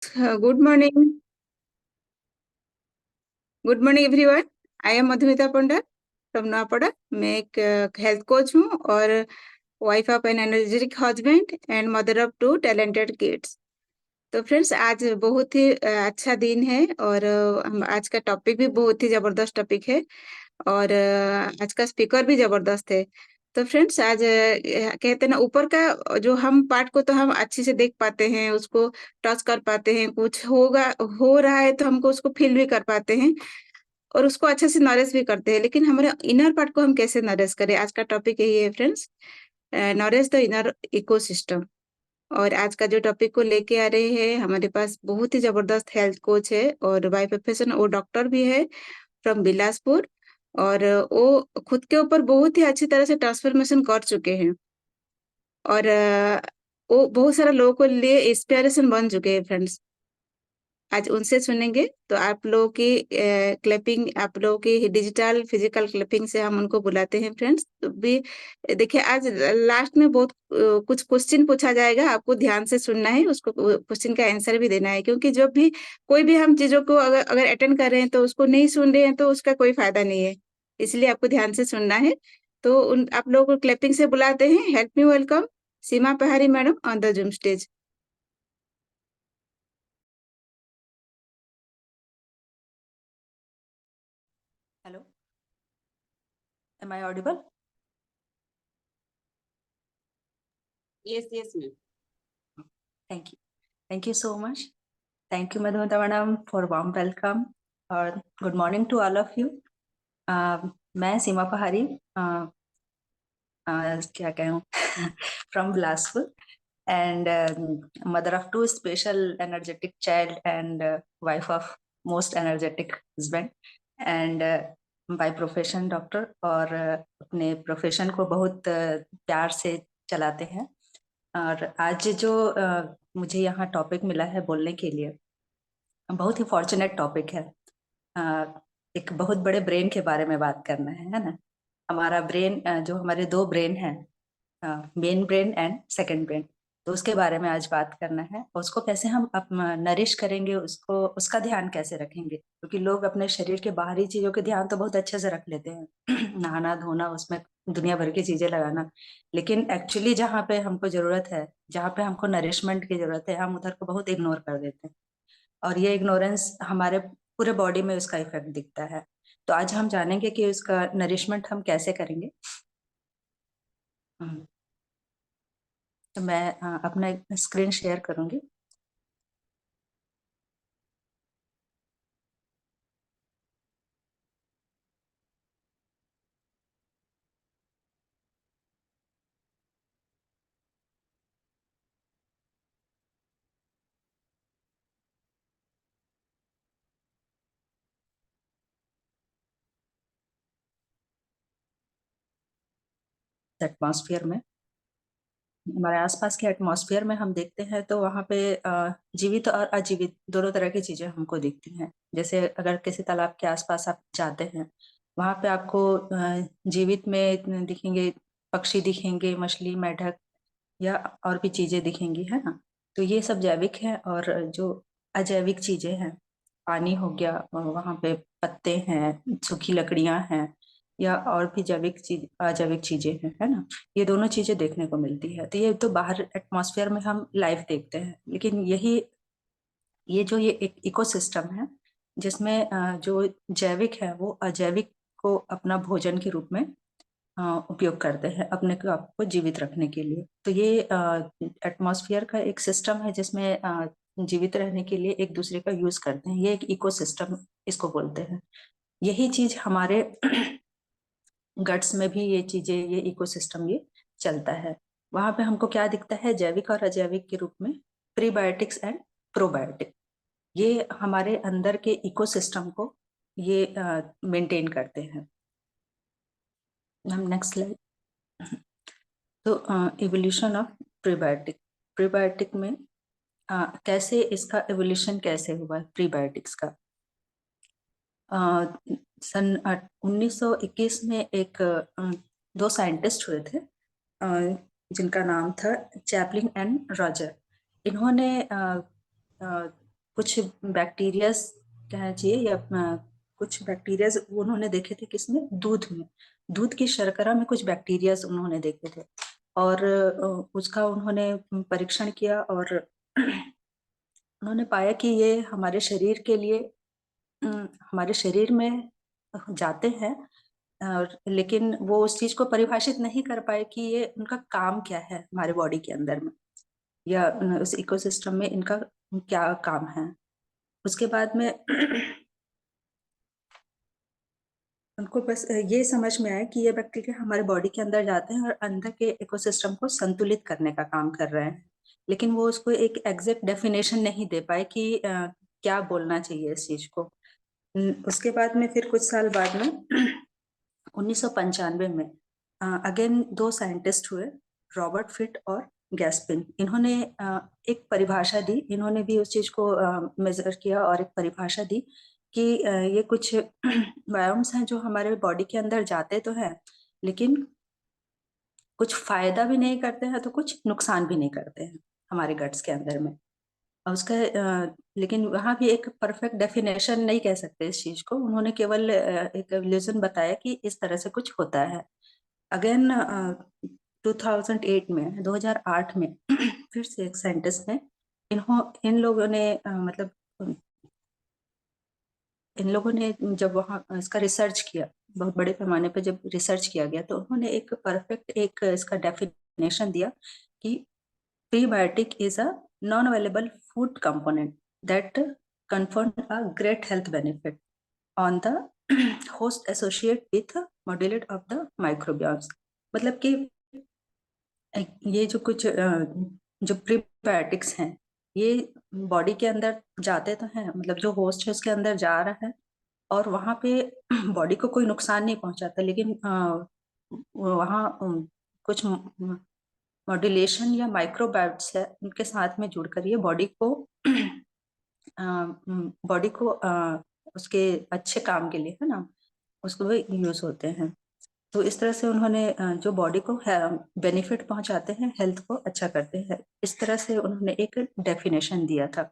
Good morning. Good morning everyone. I am Madhumita Panda from Napada. मैं एक health coach हूँ और wife of N energetic husband and mother of 2 talented kids. तो friends आज बहुत ही अच्छा दिन है और हम आज का टॉपिक भी बहुत ही ज़बरदस्त टॉपिक है और आज का स्पीकर भी ज़बरदस्त है। तो फ्रेंड्स आज कहते हैं ना ऊपर का जो हम पार्ट को तो हम अच्छे से देख पाते हैं, उसको टच कर पाते हैं, कुछ हो रहा है तो हमको उसको फ़ील भी कर पाते हैं और उसको अच्छे से नरिश भी करते हैं। लेकिन हमारे इनर पार्ट को हम कैसे नरिश करें? आज का टॉपिक यही है friends. Nourish the inner ecosystem. और आज का जो टॉपिक को लेके आ रहे हैं, हमारे पास बहुत ही ज़बरदस्त हेल्थ कोच है और बाय प्रोफेशन वो डॉक्टर भी है फ्रॉम बिलासपुर और वो खुद के ऊपर बहुत ही अच्छी तरह से ट्रांसफॉर्मेशन कर चुके हैं और वो बहुत सारे लोगों को लिए इंस्पिरेशन बन चुके हैं फ्रेंड्स। आज उनसे सुनेंगे तो आप लोगों की क्लैपिंग आप लोगों की डिजिटल फिजिकल क्लैपिंग से हम उनको बुलाते हैं फ्रेंड्स। तो भी देखिए आज लास्ट में बहुत कुछ क्वेश्चन पूछा जाएगा, आपको ध्यान से सुनना है, उसको क्वेश्चन का आंसर भी देना है क्योंकि जब भी कोई भी हम चीज़ों को अगर अगर अटेंड कर रहे हैं तो उसको नहीं सुन रहे हैं तो उसका कोई फ़ायदा नहीं है। इसलिए आपको ध्यान से सुनना है। तो उन आप लोगों को क्लैपिंग से बुलाते हैं। हेल्प मी वेलकम सीमा पहाड़ी madam on the zoom stage. Hello, am I audible? Yes, ma'am. Thank you. Thank you so much. Thank you, Madhumita Madam, for warm welcome. और good morning to all of you. मैं सीमा पहाड़ी क्या कहूँ from Bilaspur and mother of 2 special energetic child and wife of most energetic husband and by profession doctor और अपने profession को बहुत प्यार से चलाते हैं। और आज जो मुझे यहाँ टॉपिक मिला है बोलने के लिए, बहुत ही फॉर्चुनेट टॉपिक है। अ, एक बहुत बड़े ब्रेन के बारे में बात करना है ना। हमारा ब्रेन जो हमारे 2 ब्रेन हैं, main brain and second brain, तो उसके बारे में आज बात करना है। उसको कैसे हम नरिश करेंगे, उसको उसका ध्यान कैसे रखेंगे, क्योंकि लोग अपने शरीर के बाहरी चीजों के ध्यान तो बहुत अच्छे से रख लेते हैं नहाना धोना, उसमें दुनिया भर की चीजें लगाना, लेकिन एक्चुअली जहाँ पे हमको जरूरत है, जहाँ पे हमको नरिशमेंट की जरूरत है, हम उधर को बहुत इग्नोर कर देते हैं और ये इग्नोरेंस हमारे पूरे बॉडी में उसका इफेक्ट दिखता है। तो आज हम जानेंगे कि उसका नरिशमेंट हम कैसे करेंगे। तो मैं अपना स्क्रीन शेयर करूंगी। एटमॉस्फेयर में, हमारे आसपास के एटमॉस्फेयर में हम देखते हैं तो वहाँ पे जीवित और अजीवित दोनों तरह की चीजें हमको दिखती हैं। जैसे अगर किसी तालाब के आसपास आप जाते हैं, वहाँ पे आपको जीवित में दिखेंगे, पक्षी दिखेंगे, मछली, मेढक या और भी चीजें दिखेंगी, है ना। तो ये सब जैविक है। और जो अजैविक चीजें हैं, पानी हो गया, वहाँ पे पत्ते हैं, सूखी लकड़ियां हैं, या और भी जैविक चीज अजैविक चीजें हैं, है ना। ये दोनों चीजें देखने को मिलती है। तो ये तो बाहर एटमॉस्फेयर में हम लाइव देखते हैं, लेकिन ये एक इकोसिस्टम है जिसमें जो जैविक है वो अजैविक को अपना भोजन के रूप में उपयोग करते हैं, अपने को आपको जीवित रखने के लिए। तो ये एटमॉस्फेयर का एक सिस्टम है जिसमें जीवित रहने के लिए एक दूसरे का यूज करते हैं। ये एक इकोसिस्टम इसको बोलते हैं। यही चीज हमारे गट्स में भी ये चीजें, ये इकोसिस्टम ये चलता है। वहां पे हमको क्या दिखता है, जैविक और अजैविक के रूप में प्रीबायोटिक्स एंड प्रोबायोटिक। ये हमारे अंदर के इकोसिस्टम को ये मेंटेन करते हैं। हम नेक्स्ट स्लाइड। तो इवोल्यूशन ऑफ प्रीबायोटिक, प्रीबायोटिक में कैसे इसका एवोल्यूशन कैसे हुआ प्रीबायोटिक्स का। सन 1921 में एक 2 साइंटिस्ट हुए थे जिनका नाम था चैपलिन एंड रॉजर। इन्होंने कुछ बैक्टीरियाज कहना चाहिए या कुछ बैक्टीरियाज उन्होंने देखे थे किसमें, दूध में, दूध की शर्करा में कुछ बैक्टीरियाज उन्होंने देखे थे और उसका उन्होंने परीक्षण किया और उन्होंने पाया कि ये हमारे शरीर के लिए हमारे शरीर में जाते हैं और लेकिन वो उस चीज को परिभाषित नहीं कर पाए कि ये उनका काम क्या है हमारे बॉडी के अंदर में या उस इकोसिस्टम में इनका क्या काम है। उसके बाद में उनको बस ये समझ में आया कि ये बैक्टीरिया हमारे बॉडी के अंदर जाते हैं और अंदर के इकोसिस्टम को संतुलित करने का काम कर रहे हैं, लेकिन वो उसको एक एग्जैक्ट डेफिनेशन नहीं दे पाए कि क्या बोलना चाहिए इस चीज को। उसके बाद में फिर कुछ साल बाद में 1995 में अगेन दो साइंटिस्ट हुए, रॉबर्ट फिट और गैस्पिन। इन्होंने एक परिभाषा दी, इन्होंने भी उस चीज को मेजर किया और एक परिभाषा दी कि ये कुछ बायोम्स हैं जो हमारे बॉडी के अंदर जाते तो हैं लेकिन कुछ फायदा भी नहीं करते हैं तो कुछ नुकसान भी नहीं करते हैं हमारे गट्स के अंदर में। और उसका लेकिन वहाँ भी एक परफेक्ट डेफिनेशन नहीं कह सकते इस चीज को, उन्होंने केवल एक एवोल्यूशन बताया कि इस तरह से कुछ होता है। अगेन 2008 में 2008 में फिर से एक साइंटिस्ट ने इन लोगों ने मतलब इन लोगों ने जब वहाँ इसका रिसर्च किया, बहुत बड़े पैमाने पर जब रिसर्च किया गया तो उन्होंने एक परफेक्ट एक इसका डेफिनेशन दिया कि prebiotic is a non available food component that confer a great health benefit on the host associate with modulate of the microbiomes। मतलब कि ये जो कुछ जो प्रीबायोटिक्स हैं ये बॉडी के अंदर जाते तो हैं, मतलब जो होस्ट है उसके अंदर जा रहा है और वहां पे बॉडी को कोई नुकसान नहीं पहुंचाता, लेकिन वहाँ कुछ मॉड्यूलेशन या माइक्रोबायोट्स है उनके साथ में जुड़कर ये बॉडी को उसके अच्छे काम के लिए है ना उसको भी यूज होते हैं। तो इस तरह से उन्होंने जो बॉडी को बेनिफिट पहुंचाते हैं, हेल्थ को अच्छा करते हैं, इस तरह से उन्होंने एक डेफिनेशन दिया था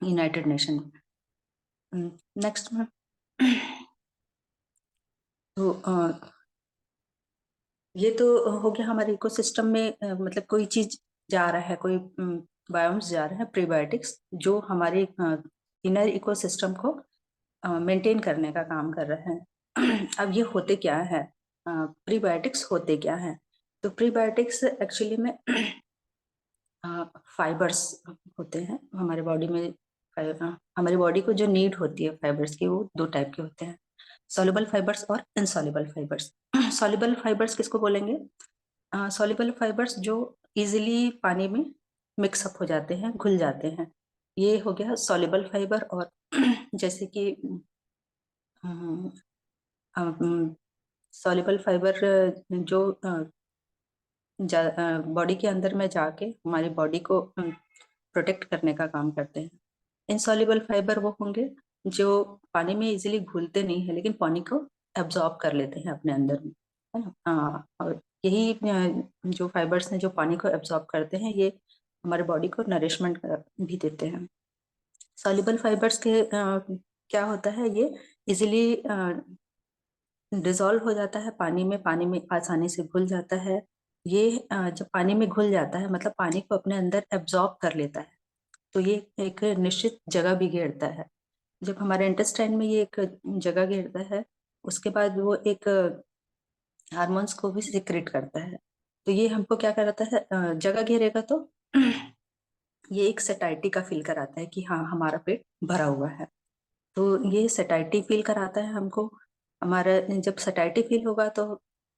यूनाइटेड नेशन। नेक्स्ट में तो ये तो हो गया हमारे इकोसिस्टम में मतलब कोई चीज जा रहा है, कोई बायोम्स जा रहे हैं प्रीबायोटिक्स जो हमारे इनर इकोसिस्टम को मेंटेन करने का काम कर रहे हैं। अब ये होते क्या है, प्रीबायोटिक्स होते क्या है? तो प्रीबायोटिक्स एक्चुअली में फाइबर्स होते हैं हमारे बॉडी में। हमारी बॉडी को जो नीड होती है फाइबर्स की वो दो टाइप के होते हैं, सॉल्युबल फाइबर्स और इनसॉल्युबल फाइबर्स। सॉल्युबल फाइबर्स किसको बोलेंगे? सॉल्युबल फाइबर्स जो इजीली पानी में मिक्सअप हो जाते हैं, घुल जाते हैं, ये हो गया सॉल्युबल फाइबर। और जैसे कि सॉल्युबल फाइबर जो बॉडी के अंदर में जाके हमारी बॉडी को प्रोटेक्ट करने का काम करते हैं। इनसॉल्युबल फाइबर वो होंगे जो पानी में इजीली घुलते नहीं है लेकिन पानी को एब्जॉर्ब कर लेते हैं अपने अंदर में, है ना। और यही जो फाइबर्स हैं जो पानी को एब्जॉर्ब करते हैं ये हमारे बॉडी को नरिशमेंट भी देते हैं। सॉल्युबल फाइबर्स के क्या होता है, ये इजीली डिजोल्व हो जाता है पानी में आसानी से घुल जाता है। ये जब पानी में घुल जाता है मतलब पानी को अपने अंदर एब्जॉर्ब कर लेता है, तो ये एक निश्चित जगह भी घेरता है। जब हमारे इंटेस्टाइन में ये एक जगह घेरता है उसके बाद वो एक हार्मोन्स को भी सिक्रेट करता है। तो ये हमको क्या कराता है, जगह घेरेगा तो ये एक सटाइटी का फील कराता है कि हाँ हमारा पेट भरा हुआ है। तो ये सटाइटी फील कराता है हमको। हमारा जब सटाइटी फील होगा तो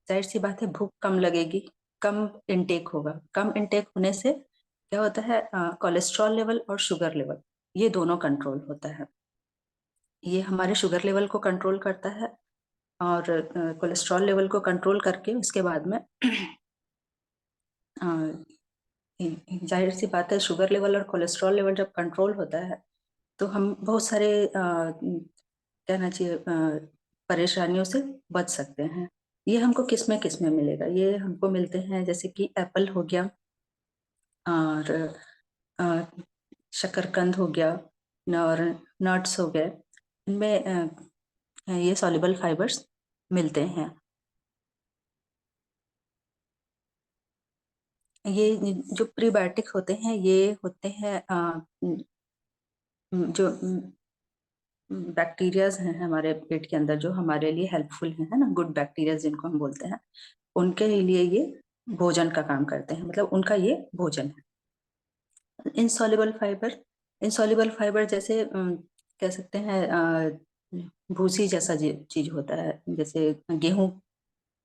जाहिर सी बात है भूख कम लगेगी, कम इनटेक होगा। कम इनटेक होने से क्या होता है, कोलेस्ट्रॉल लेवल और शुगर लेवल ये दोनों कंट्रोल होता है। ये हमारे शुगर लेवल को कंट्रोल करता है और कोलेस्ट्रॉल लेवल को कंट्रोल करके उसके बाद में जाहिर सी बात है शुगर लेवल और कोलेस्ट्रॉल लेवल जब कंट्रोल होता है तो हम बहुत सारे कहना चाहिए परेशानियों से बच सकते हैं। ये हमको किस में मिलेगा, ये हमको मिलते हैं जैसे कि एप्पल हो गया और शकरकंद हो गया, और नट्स हो गए, इनमें ये सॉल्युबल फाइबर्स मिलते हैं। ये जो प्रीबायोटिक होते हैं ये होते हैं जो बैक्टीरियाज हैं हमारे पेट के अंदर जो हमारे लिए हेल्पफुल है ना, गुड बैक्टीरिया जिनको हम बोलते हैं, उनके लिए ये भोजन का काम करते हैं, मतलब उनका ये भोजन है। इंसॉल्युबल फाइबर जैसे कह सकते हैं भूसी जैसा चीज होता है, जैसे गेहूं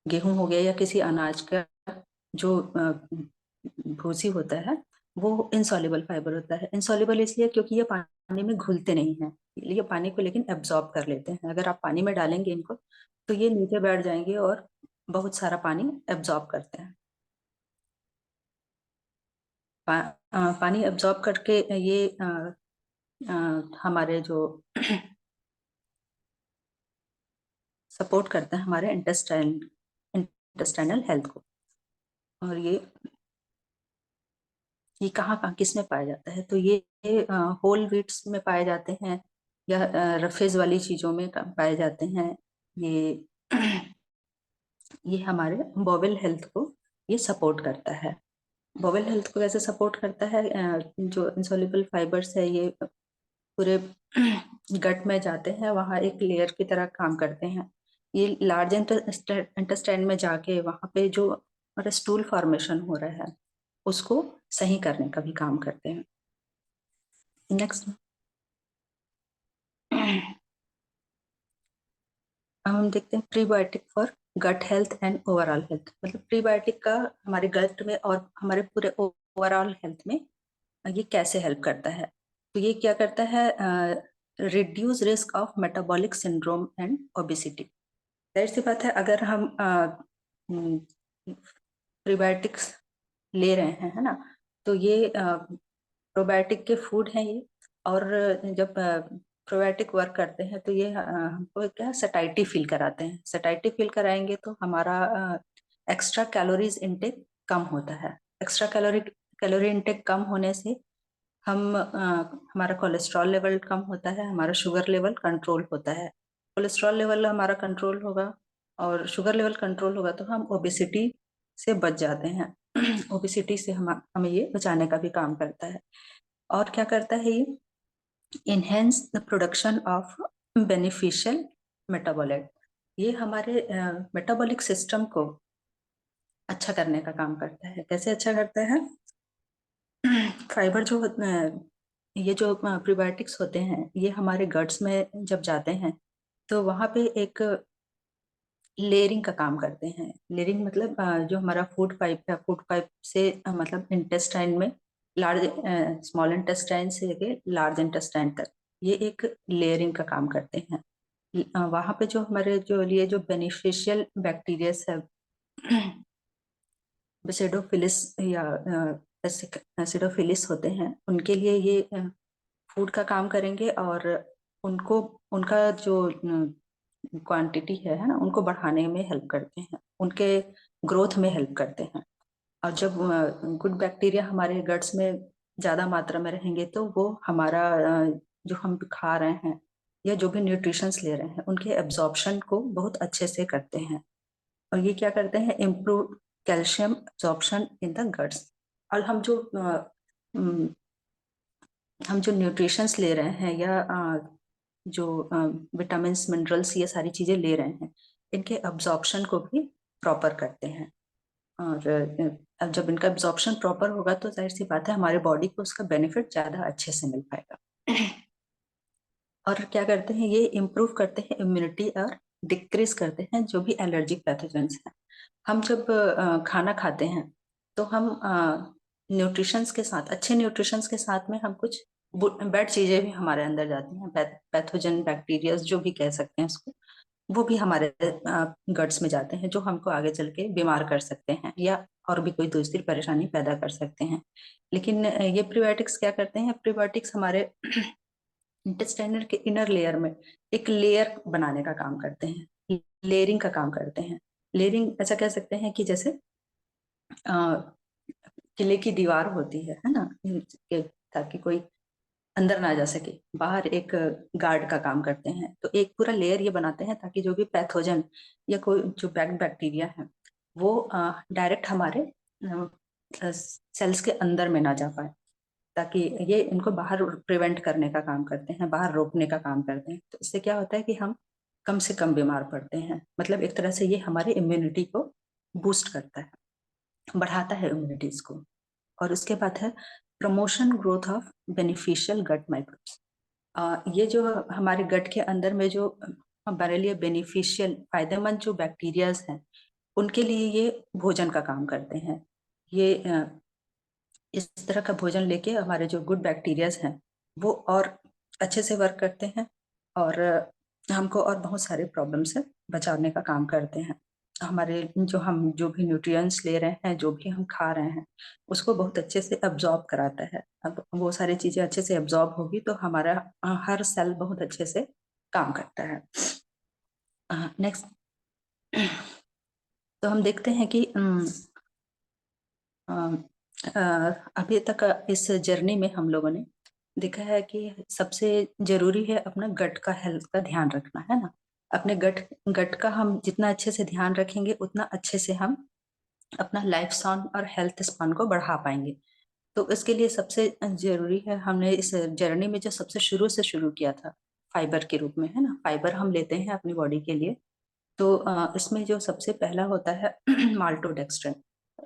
गेहूं हो गया या किसी अनाज का जो भूसी होता है वो इनसॉल्युबल फाइबर होता है। इनसॉल्युबल इसलिए क्योंकि ये पानी में घुलते नहीं हैं, ये पानी को लेकिन एब्जॉर्ब कर लेते हैं। अगर आप पानी में डालेंगे इनको तो ये नीचे बैठ जाएंगे और बहुत सारा पानी एब्जॉर्ब करते हैं। पानी एब्जॉर्ब करके ये हमारे जो सपोर्ट करते हैं हमारे इंटेस्टाइनल हेल्थ को। और ये कहाँ कहाँ किस में पाया जाता है, तो ये होल व्हीट्स में पाए जाते हैं या रफेज वाली चीजों में पाए जाते हैं। ये ये हमारे बॉवेल हेल्थ को ये सपोर्ट करता है। बॉवेल हेल्थ को कैसे सपोर्ट करता है, जो इंसॉल्युबल फाइबर्स है ये पूरे गट में जाते हैं, वहाँ एक लेयर की तरह काम करते हैं। ये लार्ज इंटेस्टाइन में जाके वहाँ पे जो स्टूल फॉर्मेशन हो रहा है उसको सही करने का भी काम करते हैं। नेक्स्ट हम देखते हैं prebiotic for gut health and overall health. मतलब प्रीबायोटिक का हमारे गट में और हमारे पूरे ओवरऑल हेल्थ में ये कैसे हेल्प करता है। तो ये क्या करता है, reduce risk of metabolic syndrome and obesity. जाहिर सी बात है अगर हम प्रीबायोटिक्स ले रहे हैं, है ना, तो ये प्रोबायोटिक के फूड हैं ये। और जब प्रोबायोटिक वर्क करते हैं तो ये हमको क्या सटाइटी फील कराते हैं। सटाइटी फील कराएंगे तो हमारा एक्स्ट्रा कैलोरीज इनटेक कम होता है। एक्स्ट्रा कैलोरी इनटेक कम होने से हम हमारा कोलेस्ट्रॉल लेवल कम होता है, हमारा शुगर लेवल कंट्रोल होता है। कोलेस्ट्रॉल लेवल हमारा कंट्रोल होगा और शुगर लेवल कंट्रोल होगा तो हम ओबेसिटी से बच जाते हैं। ओबेसिटी से हमें ये बचाने का भी काम करता है। और क्या करता है ये, enhance the production of beneficial metabolite. ये हमारे मेटाबॉलिक सिस्टम को अच्छा करने का काम करता है। कैसे अच्छा करता है, फाइबर जो ये जो प्रीबायोटिक्स होते हैं ये हमारे गट्स में जब जाते हैं तो वहाँ पे एक लेयरिंग का काम करते हैं। लेयरिंग मतलब जो हमारा फूड पाइप है, फूड पाइप से मतलब इंटेस्टाइन में लार्ज स्मॉल इंटेस्टाइन से लेके लार्ज इंटेस्टाइन तक ये एक लेयरिंग का काम करते हैं। वहाँ पे जो हमारे जो लिए जो बेनिफिशियल बैक्टीरियाज है बेसिडोफिलिस या एसिडोफिलिस होते हैं, उनके लिए ये फूड का काम करेंगे और उनको उनका जो क्वांटिटी है ना, उनको बढ़ाने में हेल्प करते हैं, उनके ग्रोथ में हेल्प करते हैं। और जब गुड बैक्टीरिया हमारे गट्स में ज़्यादा मात्रा में रहेंगे तो वो हमारा जो हम खा रहे हैं या जो भी न्यूट्रिशंस ले रहे हैं उनके एब्जॉर्प्शन को बहुत अच्छे से करते हैं। और ये क्या करते हैं, improve calcium absorption in the guts. और हम जो न्यूट्रिशंस ले रहे हैं या जो विटामिन मिनरल्स ये सारी चीज़ें ले रहे हैं इनके अब्जॉर्प्शन को भी प्रॉपर करते हैं। और अब जब इनका एब्जॉर्प्शन प्रॉपर होगा तो जाहिर सी बात है हमारे बॉडी को उसका बेनिफिट ज़्यादा अच्छे से मिल पाएगा। और क्या करते हैं, ये इम्प्रूव करते हैं इम्यूनिटी और डिक्रीज करते हैं जो भी एलर्जिक पैथोजेंस हैं। हम जब खाना खाते हैं तो हम न्यूट्रिशंस के साथ, अच्छे न्यूट्रिशंस के साथ में हम कुछ बैड चीज़ें भी हमारे अंदर जाती हैं, पैथोजन बैक्टीरिया जो भी कह सकते हैं उसको, वो भी हमारे गट्स में जाते हैं जो हमको आगे चल के बीमार कर सकते हैं या और भी कोई दूसरी परेशानी पैदा कर सकते हैं। लेकिन ये प्रीबायोटिक्स क्या करते हैं, प्रीबायोटिक्स हमारे इंटेस्टाइनल के इनर लेयर में एक लेयर बनाने का काम करते हैं, लेयरिंग का काम करते हैं। लेयरिंग ऐसा कह सकते हैं कि जैसे किले की दीवार होती है ना, ताकि कोई अंदर ना जा सके, बाहर एक गार्ड का काम करते हैं। तो एक पूरा लेयर ये बनाते हैं ताकि जो भी पैथोजन या कोई जो बैक्टीरिया है वो डायरेक्ट हमारे सेल्स के अंदर में ना जा पाए, ताकि ये इनको बाहर प्रिवेंट करने का काम करते हैं, बाहर रोकने का काम करते हैं। तो इससे क्या होता है कि हम कम से कम बीमार पड़ते हैं। मतलब एक तरह से ये हमारे इम्यूनिटी को बूस्ट करता है, बढ़ाता है इम्यूनिटीज को। और उसके बाद है promotion growth of beneficial gut microbes. ये जो हमारे गट के अंदर में जो हमारे लिए बेनिफिशियल फायदेमंद जो बैक्टीरियाज हैं उनके लिए ये भोजन का काम करते हैं। ये इस तरह का भोजन लेके हमारे जो गुड बैक्टीरियाज हैं वो और अच्छे से वर्क करते हैं और हमको और बहुत सारे प्रॉब्लम से बचाने का काम करते हैं। हमारे हम जो भी न्यूट्रिएंट्स ले रहे हैं, जो भी हम खा रहे हैं, उसको बहुत अच्छे से एब्जॉर्ब कराता है। अब वो सारी चीजें अच्छे से एब्जॉर्ब होगी तो हमारा हर सेल बहुत अच्छे से काम करता है। नेक्स्ट तो हम देखते हैं कि अभी तक इस जर्नी में हम लोगों ने देखा है कि सबसे जरूरी है अपना गट का हेल्थ का ध्यान रखना, है ना। अपने गट का हम जितना अच्छे से ध्यान रखेंगे उतना अच्छे से हम अपना लाइफ स्पान और हेल्थ स्पान को बढ़ा पाएंगे। तो इसके लिए सबसे जरूरी है, हमने इस जर्नी में जो सबसे शुरू से शुरू किया था फाइबर के रूप में, है ना। फाइबर हम लेते हैं अपनी बॉडी के लिए। तो इसमें जो सबसे पहला होता है माल्टोडेक्स्ट्रिन।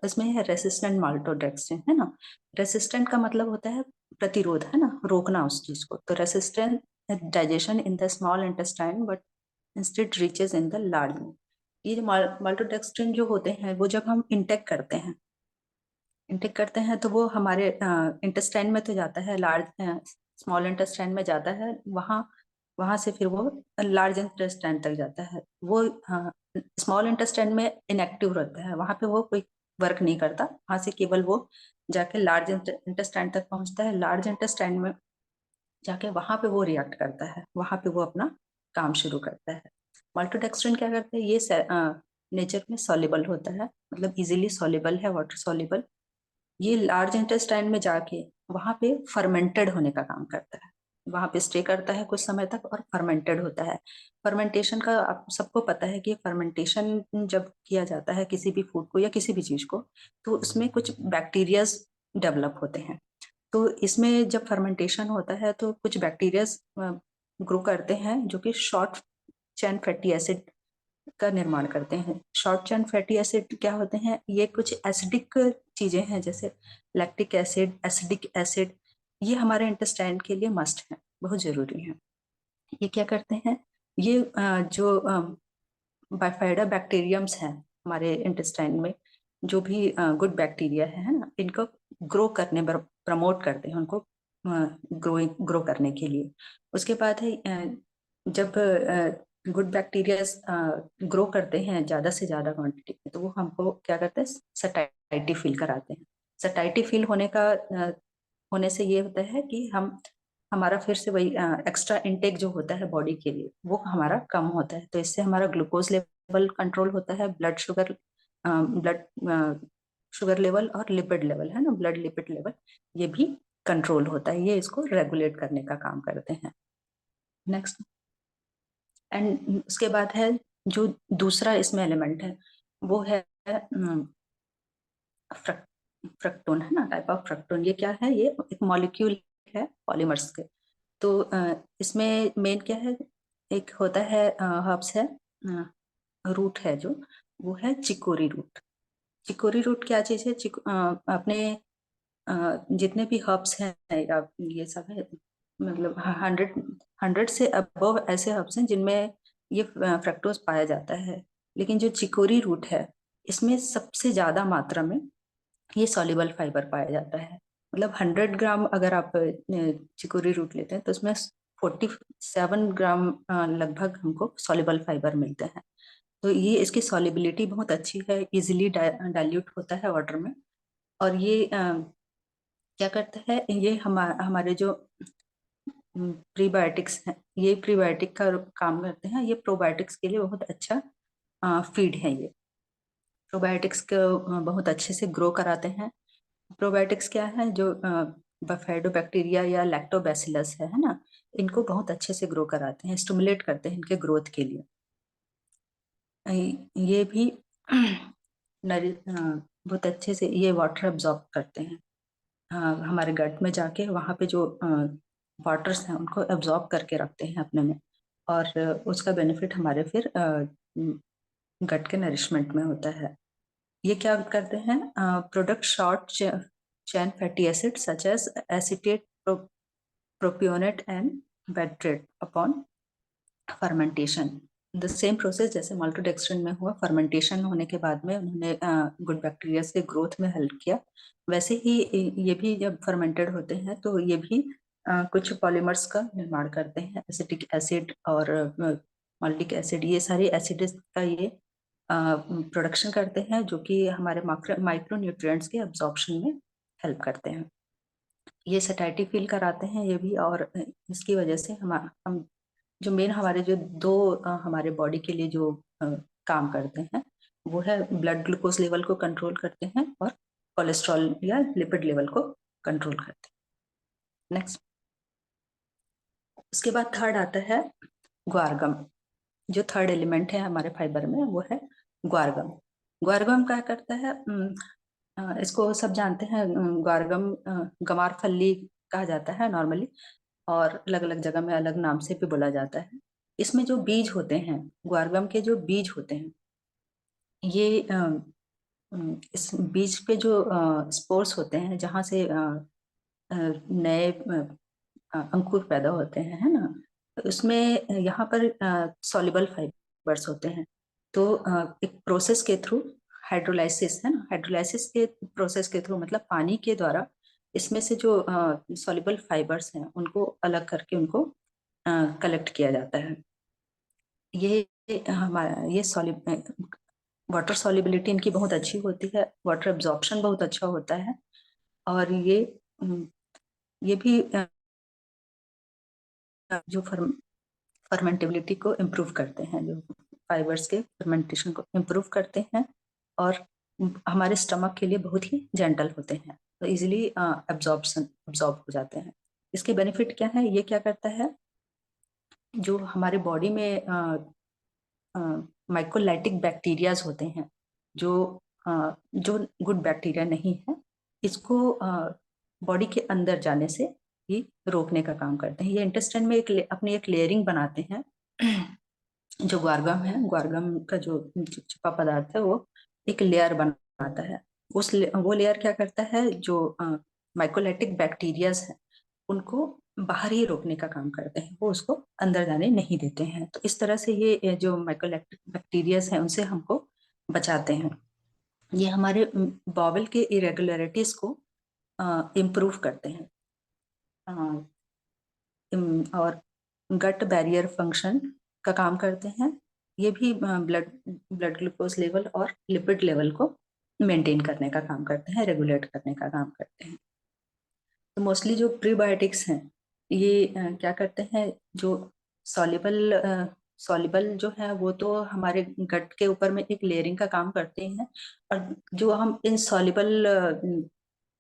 इसमें है रेसिस्टेंट माल्टोडेक्स्ट्रिन, है ना। रेसिस्टेंट का मतलब होता है प्रतिरोध, है ना, रोकना उस चीज को। तो resistant digestion in the small intestine but instead reaches in the large. ये जो माल्टोडेक्स्ट्रिन जो होते हैं वो जब हम इंटेक करते हैं तो वो हमारे इंटेस्टाइन में तो जाता है, लार्ज स्मॉल इंटेस्टाइन में जाता है, वहाँ वहां से फिर वो लार्ज इंटेस्टाइन तक जाता है। वो स्मॉल इंटेस्टाइन में इनएक्टिव रहता है, वहां पे वो कोई वर्क नहीं करता। वहां से केवल वो जाके लार्ज इंटेस्टाइन तक पहुंचता है। लार्ज इंटेस्टाइन में जाके वहां पे वो रिएक्ट करता है, वहां पे वो अपना काम शुरू करता है। माल्टोडेक्स्ट्रिन क्या करता है, ये नेचर में सॉल्युबल होता है, मतलब इजीली सॉल्युबल है, वाटर सॉल्युबल। ये लार्ज इंटेस्टाइन में जाके वहां पे फर्मेंटेड होने का काम करता है, वहां पे स्टे करता है कुछ समय तक और फर्मेंटेड होता है। फर्मेंटेशन का आप सबको पता है कि फर्मेंटेशन जब किया जाता है किसी भी फूड को या किसी भी चीज को, तो उसमें कुछ बैक्टीरियाज डेवलप होते हैं। तो इसमें जब फर्मेंटेशन होता है तो कुछ बैक्टीरियाज ग्रो करते हैं जो कि शॉर्ट चेन फैटी एसिड का निर्माण करते हैं। शॉर्ट चेन फैटी एसिड क्या होते हैं, ये कुछ एसिडिक चीजें हैं, जैसे लैक्टिक एसिड, एसिडिक एसिड। ये हमारे इंटेस्टाइन के लिए मस्ट है, बहुत जरूरी है। ये क्या करते हैं, ये जो बाइफाइडा बैक्टीरियम्स हैं हमारे इंटेस्टाइन में, जो भी गुड बैक्टीरिया है ना, इनको ग्रो करने पर प्रमोट करते हैं, उनको ग्रो करने के लिए। उसके बाद है जब गुड बैक्टीरिया ग्रो करते हैं ज्यादा से ज्यादा क्वांटिटी में, तो वो हमको क्या करते हैं, सटाइटी फील कराते हैं। सटाइटी फील होने से ये होता है कि हमारा फिर से वही एक्स्ट्रा इनटेक जो होता है बॉडी के लिए वो हमारा कम होता है। तो इससे हमारा ग्लूकोज लेवल कंट्रोल होता है, ब्लड शुगर लेवल और लिपिड लेवल, है ना, ब्लड लिपिड लेवल, ये भी कंट्रोल होता है। ये इसको रेगुलेट करने का काम करते हैं। नेक्स्ट एंड उसके बाद है जो दूसरा इसमें एलिमेंट है वो है फ्रक्टोन, है ना, टाइप ऑफ फ्रक्टोन। ये क्या है, ये एक मॉलिक्यूल है पॉलीमर्स के। तो इसमें मेन क्या है, एक होता है हर्ब्स है, रूट है जो, वो है चिकोरी रूट। चिकोरी रूट क्या चीज है, अपने जितने भी हर्ब्स हैं या ये सब है, मतलब 100 से अबव ऐसे हर्ब्स हैं जिनमें ये फ्रक्टोज पाया जाता है। लेकिन जो चिकोरी रूट है इसमें सबसे ज्यादा मात्रा में ये सॉल्युबल फाइबर पाया जाता है। मतलब 100 ग्राम अगर आप चिकोरी रूट लेते हैं तो उसमें 47 ग्राम लगभग हमको सॉल्युबल फाइबर मिलते हैं। तो ये इसकी सॉल्युबिलिटी बहुत अच्छी है, इजिली डाइल्यूट होता है वाटर में। और ये क्या करता है, ये हमारे जो प्रीबायोटिक्स हैं, ये प्रीबायोटिक का काम करते हैं। ये प्रोबायोटिक्स के लिए बहुत अच्छा फीड है। ये प्रोबायोटिक्स को बहुत अच्छे से ग्रो कराते हैं। प्रोबायोटिक्स क्या है, जो बफेडोबैक्टीरिया या लैक्टोबैसिलस है ना, इनको बहुत अच्छे से ग्रो कराते हैं, स्टिमुलेट करते हैं इनके ग्रोथ के लिए। ये भी बहुत अच्छे से ये वाटर अब्जॉर्ब करते हैं, हमारे गट में जाके वहाँ पे जो वाटर्स हैं उनको अब्जॉर्ब करके रखते हैं अपने में, और उसका बेनिफिट हमारे फिर गट के नरिशमेंट में होता है। ये क्या करते हैं, product short chain fatty acid such as acetate, propionate and butyrate upon fermentation. The same process जैसे माल्टोडेक्स्ट्रिन में हुआ, फर्मेंटेशन होने के बाद में उन्होंने गुड बैक्टीरिया के ग्रोथ में हेल्प किया, वैसे ही ये भी जब फर्मेंटेड होते हैं तो ये भी कुछ पॉलीमर्स का निर्माण करते हैं, एसिटिक एसिड और माल्टिक एसिड, ये सारे एसिड्स का ये प्रोडक्शन करते हैं, जो कि हमारे माइक्रो न्यूट्रिएंट्स के अब्जॉर्प्शन में हेल्प करते हैं। ये सैटिस्फाइटी फील कराते हैं ये भी, और इसकी वजह से हम जो मेन हमारे जो दो हमारे बॉडी के लिए जो काम करते हैं वो है ब्लड ग्लूकोज लेवल को कंट्रोल करते हैं और कोलेस्ट्रॉल या लिपिड लेवल को कंट्रोल करते हैं। नेक्स्ट, उसके बाद थर्ड आता है ग्वारगम। जो थर्ड एलिमेंट है हमारे फाइबर में वो है ग्वारगम। ग्वारगम क्या करता है, इसको सब जानते हैं, ग्वारगम गमारफली कहा जाता है नॉर्मली, और अलग अलग जगह में अलग नाम से भी बोला जाता है। इसमें जो बीज होते हैं, ग्वारगम के जो बीज होते हैं, ये इस बीज पे जो स्पोर्स होते हैं, जहाँ से नए अंकुर पैदा होते हैं, है ना, तो उसमें यहाँ पर सॉल्युबल फाइबर्स होते हैं। तो एक प्रोसेस के थ्रू, हाइड्रोलाइसिस है ना, हाइड्रोलाइसिस के प्रोसेस के थ्रू, मतलब पानी के द्वारा इसमें से जो सॉल्युबल फाइबर्स हैं उनको अलग करके उनको कलेक्ट किया जाता है। ये हमारा ये वाटर सॉल्युबिलिटी इनकी बहुत अच्छी होती है, वाटर एब्जॉर्प्शन बहुत अच्छा होता है, और ये भी जो फर्मेंटेबिलिटी को इम्प्रूव करते हैं, जो फाइबर्स के फर्मेंटेशन को इम्प्रूव करते हैं, और हमारे स्टमक के लिए बहुत ही जेंटल होते हैं, तो इजीली अब्जॉर्ब हो जाते हैं। इसके बेनिफिट क्या है, ये क्या करता है, जो हमारे बॉडी में माइकोलाइटिक बैक्टीरियाज होते हैं, जो जो गुड बैक्टीरिया नहीं है, इसको बॉडी के अंदर जाने से ही रोकने का काम करते हैं। ये इंटेस्टाइन में अपनी एक लेयरिंग बनाते हैं। जो ग्वारगम है, ग्वारगम का जो चिपचिपा पदार्थ है वो एक लेयर बनाता है। वो लेयर क्या करता है, जो माइकोलाइटिक बैक्टीरियाज है उनको बाहर ही रोकने का काम करते हैं, वो उसको अंदर जाने नहीं देते हैं। तो इस तरह से ये जो माइकोलैक्टिक बैक्टीरियाज हैं उनसे हमको बचाते हैं। ये हमारे बॉवल के इरेगुलरिटीज को इम्प्रूव करते हैं, और गट बैरियर फंक्शन का काम करते हैं। ये भी ब्लड ग्लूकोज लेवल और लिपिड लेवल को मेंटेन करने का काम करते हैं, रेगुलेट करने का काम करते हैं। तो मोस्टली जो प्रीबायोटिक्स हैं ये क्या करते हैं, जो सॉल्युबल जो है वो तो हमारे गट के ऊपर में एक लेयरिंग का काम करते हैं, और जो हम इनसॉल्युबल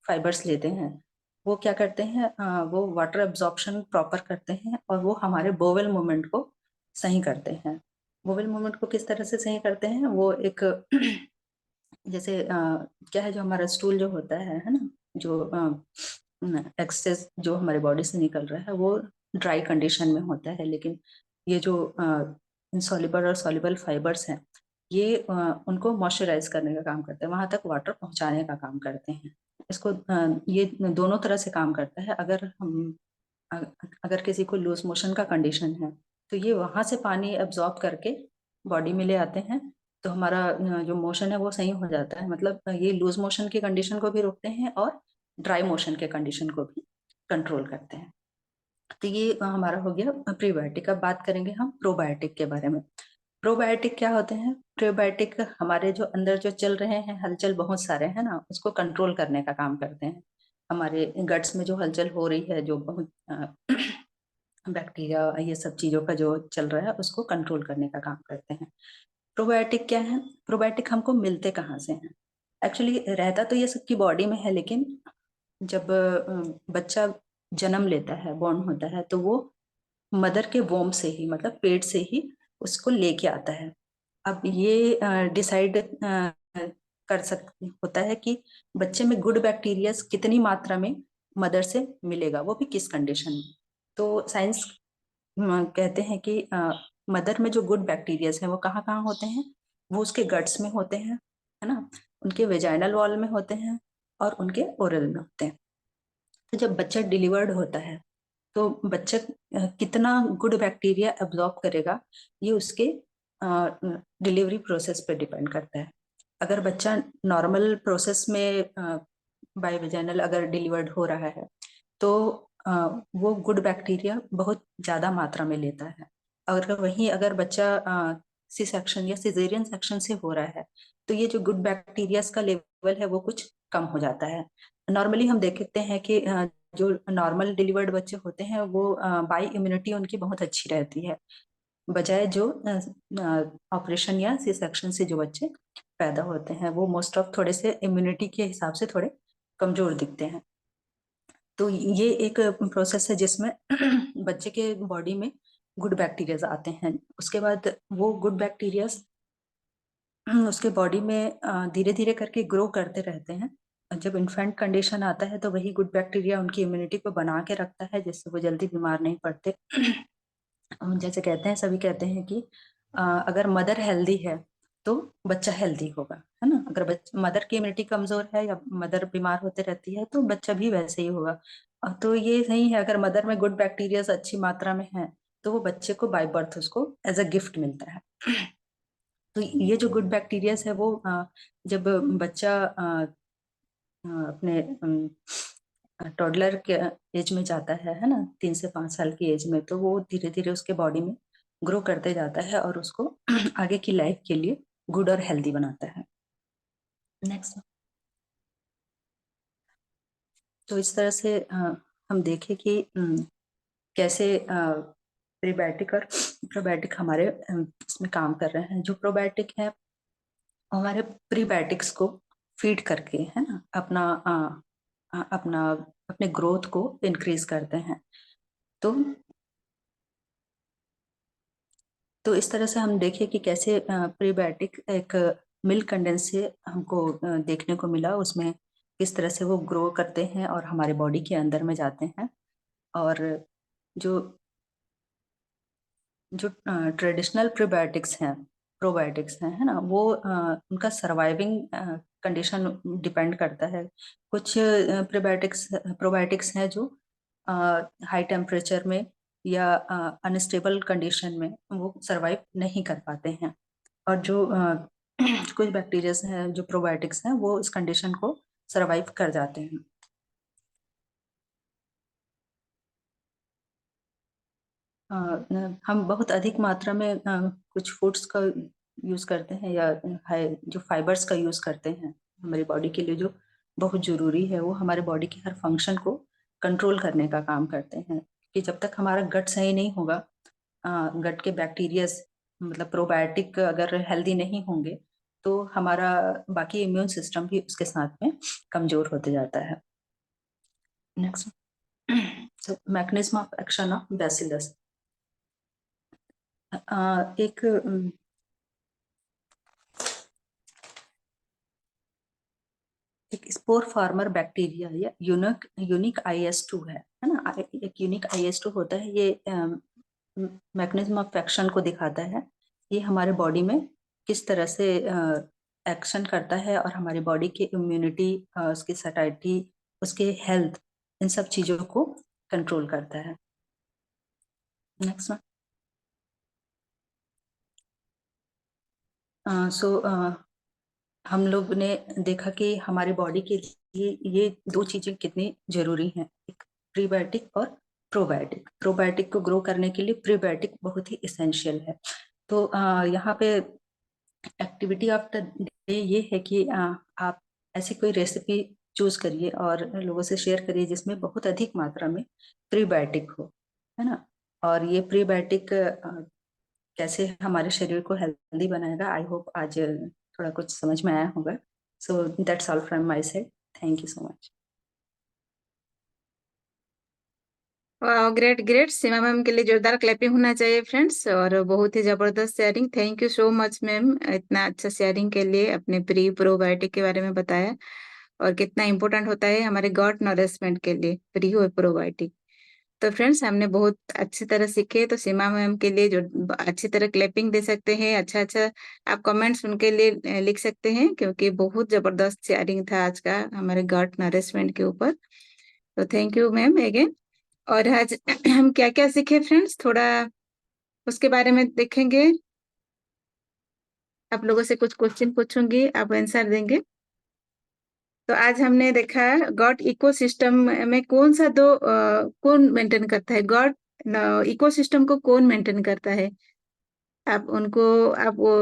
फाइबर्स लेते हैं वो क्या करते हैं, वो वाटर एब्जॉर्प्शन प्रॉपर करते हैं, और वो हमारे बोवेल मूवमेंट को सही करते हैं। बोवेल मूवमेंट को किस तरह से सही करते हैं, वो एक जैसे क्या है, जो हमारा स्टूल जो होता है ना, जो एक्सेस जो हमारे बॉडी से निकल रहा है वो ड्राई कंडीशन में होता है, लेकिन ये जो इनसॉल्युबल और सॉल्युबल फाइबर्स हैं ये उनको मॉइस्चराइज करने का काम करते हैं, वहां तक वाटर पहुंचाने का काम करते हैं। इसको ये दोनों तरह से काम करता है। अगर किसी को लूज मोशन का कंडीशन है तो ये वहां से पानी एब्जॉर्ब करके बॉडी में ले आते हैं, तो हमारा जो मोशन है वो सही हो जाता है। मतलब ये लूज मोशन की कंडीशन को भी रोकते हैं और ड्राई मोशन के कंडीशन को भी कंट्रोल करते हैं। तो ये हमारा हो गया प्रीबायोटिक। अब बात करेंगे हम प्रोबायोटिक के बारे में। प्रोबायोटिक क्या होते हैं, प्रोबायोटिक हमारे जो अंदर जो चल रहे हैं हलचल बहुत सारे हैं ना, उसको कंट्रोल करने का काम करते हैं। हमारे गट्स में जो हलचल हो रही है, जो बहुत बैक्टीरिया ये सब चीजों का जो चल रहा है उसको कंट्रोल करने का काम करते हैं। प्रोबायोटिक क्या है, प्रोबायोटिक हमको मिलते कहाँ से हैं, एक्चुअली रहता तो ये सबकी बॉडी में है, लेकिन जब बच्चा जन्म लेता है, बॉर्न होता है, तो वो मदर के वोम से ही, मतलब पेट से ही उसको लेके आता है। अब ये डिसाइड कर सकते होता है कि बच्चे में गुड बैक्टीरिया कितनी मात्रा में मदर से मिलेगा, वो भी किस कंडीशन में। तो साइंस कहते हैं कि मदर में जो गुड बैक्टीरियाज हैं वो कहाँ कहाँ होते हैं, वो उसके गट्स में होते हैं, है ना, उनके वेजाइनल वॉल में होते हैं और उनके ओरल में होते हैं। तो जब बच्चा डिलीवर्ड होता है तो बच्चा कितना गुड बैक्टीरिया एब्जॉर्ब करेगा, ये उसके डिलीवरी प्रोसेस पे डिपेंड करता है। अगर बच्चा नॉर्मल प्रोसेस में बाय वेजाइनल अगर डिलीवर्ड हो रहा है तो वो गुड बैक्टीरिया बहुत ज़्यादा मात्रा में लेता है। अगर बच्चा सी सेक्शन या सिजेरियन सेक्शन से हो रहा है तो ये जो गुड बैक्टीरियाज का लेवल है वो कुछ कम हो जाता है। नॉर्मली हम देखते हैं कि जो नॉर्मल डिलीवर्ड बच्चे होते हैं वो बाई इम्यूनिटी उनकी बहुत अच्छी रहती है, बजाय जो ऑपरेशन या सी सेक्शन से जो बच्चे पैदा होते हैं वो मोस्ट ऑफ थोड़े से इम्यूनिटी के हिसाब से थोड़े कमजोर दिखते हैं। तो ये एक प्रोसेस है जिसमें बच्चे के बॉडी में गुड बैक्टीरियाज आते हैं। उसके बाद वो गुड बैक्टीरियाज उसके बॉडी में धीरे धीरे करके ग्रो करते रहते हैं। जब इन्फेंट कंडीशन आता है तो वही गुड बैक्टीरिया उनकी इम्यूनिटी को बना के रखता है, जिससे वो जल्दी बीमार नहीं पड़ते। जैसे कहते हैं, सभी कहते हैं कि अगर मदर हेल्दी है तो बच्चा हेल्दी होगा, है ना। अगर मदर की इम्यूनिटी कमजोर है या मदर बीमार होते रहती है तो बच्चा भी वैसे ही होगा। तो ये सही है, अगर मदर में गुड बैक्टीरियाज अच्छी मात्रा में है तो वो बच्चे को बाय बर्थ उसको एज अ गिफ्ट मिलता है। तो ये जो गुड बैक्टीरियाज है वो जब बच्चा अपने टॉडलर के एज में जाता है ना, 3 से 5 साल की एज में, तो वो धीरे धीरे उसके बॉडी में ग्रो करते जाता है और उसको आगे की लाइफ के लिए गुड और हेल्दी बनाता है। नेक्स्ट। तो इस तरह से हम देखें कि कैसे प्रीबायोटिक और प्रोबायोटिक हमारे इसमें काम कर रहे हैं। जो प्रोबायोटिक है हमारे प्रीबायोटिक्स को फीड करके, है ना, अपना अपने ग्रोथ को इंक्रीज करते हैं। तो इस तरह से हम देखें कि कैसे प्रीबायोटिक एक मिल्क कंडेंस से हमको देखने को मिला, उसमें किस तरह से वो ग्रो करते हैं और हमारे बॉडी के अंदर में जाते हैं। और जो जो ट्रेडिशनल प्रोबायोटिक्स हैं, है ना, वो उनका सर्वाइविंग कंडीशन डिपेंड करता है। कुछ प्रोबायोटिक्स हैं जो हाई टेम्परेचर में या अनस्टेबल कंडीशन में वो सरवाइव नहीं कर पाते हैं। और जो कुछ बैक्टीरिया हैं जो प्रोबायोटिक्स हैं वो इस कंडीशन को सरवाइव कर जाते हैं। हम बहुत अधिक मात्रा में कुछ फूड्स का यूज करते हैं या जो फाइबर्स का यूज करते हैं हमारी बॉडी के लिए, जो बहुत जरूरी है, वो हमारे बॉडी के हर फंक्शन को कंट्रोल करने का काम करते हैं। कि जब तक हमारा गट सही नहीं होगा, गट के बैक्टीरियाज मतलब प्रोबायोटिक अगर हेल्दी नहीं होंगे तो हमारा बाकी इम्यून सिस्टम भी उसके साथ में कमजोर होते जाता है। नेक्स्ट। तो mechanism of action of bacillus. एक एक स्पोर फार्मर बैक्टीरिया या यूनिक IS2 है ना। एक यूनिक IS2 होता है, ये मैकेनिज्म ऑफ एक्शन को दिखाता है। ये हमारे बॉडी में किस तरह से एक्शन करता है और हमारी बॉडी की इम्यूनिटी, उसकी सटाइटी, उसके हेल्थ, इन सब चीजों को कंट्रोल करता है। नेक्स्ट। सो हम लोग ने देखा कि हमारी बॉडी के लिए ये दो चीजें कितनी जरूरी हैं, एक प्रीबायोटिक और प्रोबायोटिक। प्रोबायोटिक को ग्रो करने के लिए प्रीबायोटिक बहुत ही इसेंशियल है। तो यहाँ पे एक्टिविटी ऑफ द डे ये है कि आप ऐसी कोई रेसिपी चूज करिए और लोगों से शेयर करिए जिसमें बहुत अधिक मात्रा में प्रीबायोटिक हो, है ना। और ये प्रीबायोटिक कैसे हमारे शरीर को हेल्दी बनाएगा, आई होप आज थोड़ा कुछ समझ में आया होगा। So that's all from my side. Thank you so much. Great great, Seema ma'am के लिए जोरदार क्लैपिंग होना चाहिए फ्रेंड्स। और बहुत ही जबरदस्त sharing, thank you so much ma'am, इतना अच्छा शेयरिंग के लिए, अपने प्री प्रोबायोटिक के बारे में बताया और कितना इम्पोर्टेंट होता है हमारे गट नरिशमेंट के लिए प्री और प्रोबायोटिक। तो फ्रेंड्स हमने बहुत अच्छी तरह सीखे, तो सीमा मैम के लिए जो अच्छी तरह क्लैपिंग दे सकते हैं, अच्छा अच्छा आप कमेंट्स उनके लिए लिख सकते हैं, क्योंकि बहुत जबरदस्त शेयरिंग था आज का हमारे गट नरिशमेंट के ऊपर। तो थैंक यू मैम अगेन। और आज हम क्या क्या सीखे फ्रेंड्स, थोड़ा उसके बारे में देखेंगे। आप लोगों से कुछ क्वेश्चन पूछूंगी, आप आंसर देंगे। तो आज हमने देखा गॉड इकोसिस्टम में कौन सा कौन मेंटेन करता है, गॉड इकोसिस्टम को कौन मेंटेन करता है। आप उनको आप वो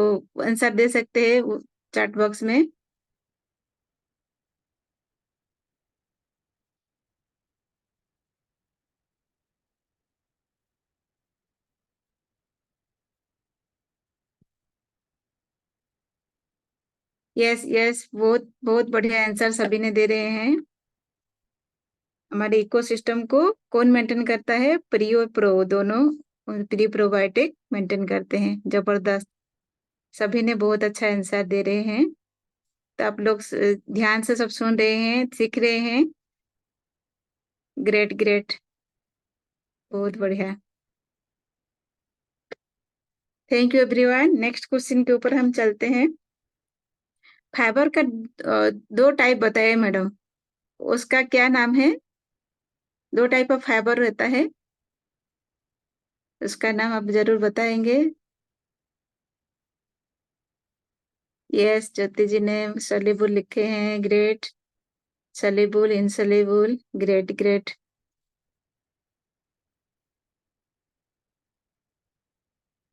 आंसर दे सकते हैं चैट बॉक्स में। यस यस, बहुत बहुत बढ़िया आंसर सभी ने दे रहे हैं। हमारे इकोसिस्टम को कौन मेंटेन करता है, प्री और प्रो दोनों, प्री प्रोबायोटिक मेंटेन करते हैं। जबरदस्त, सभी ने बहुत अच्छा आंसर दे रहे हैं। तो आप लोग ध्यान से सब सुन रहे हैं, सीख रहे हैं। ग्रेट ग्रेट, बहुत बढ़िया, thank you everyone. Next question के ऊपर हम चलते हैं। फाइबर का दो टाइप बताइए मैडम, उसका क्या नाम है। दो टाइप ऑफ फाइबर रहता है, उसका नाम आप जरूर बताएंगे। यस, ज्योति जी ने सॉल्युबल लिखे हैं, great. Soluble, insoluble, great great.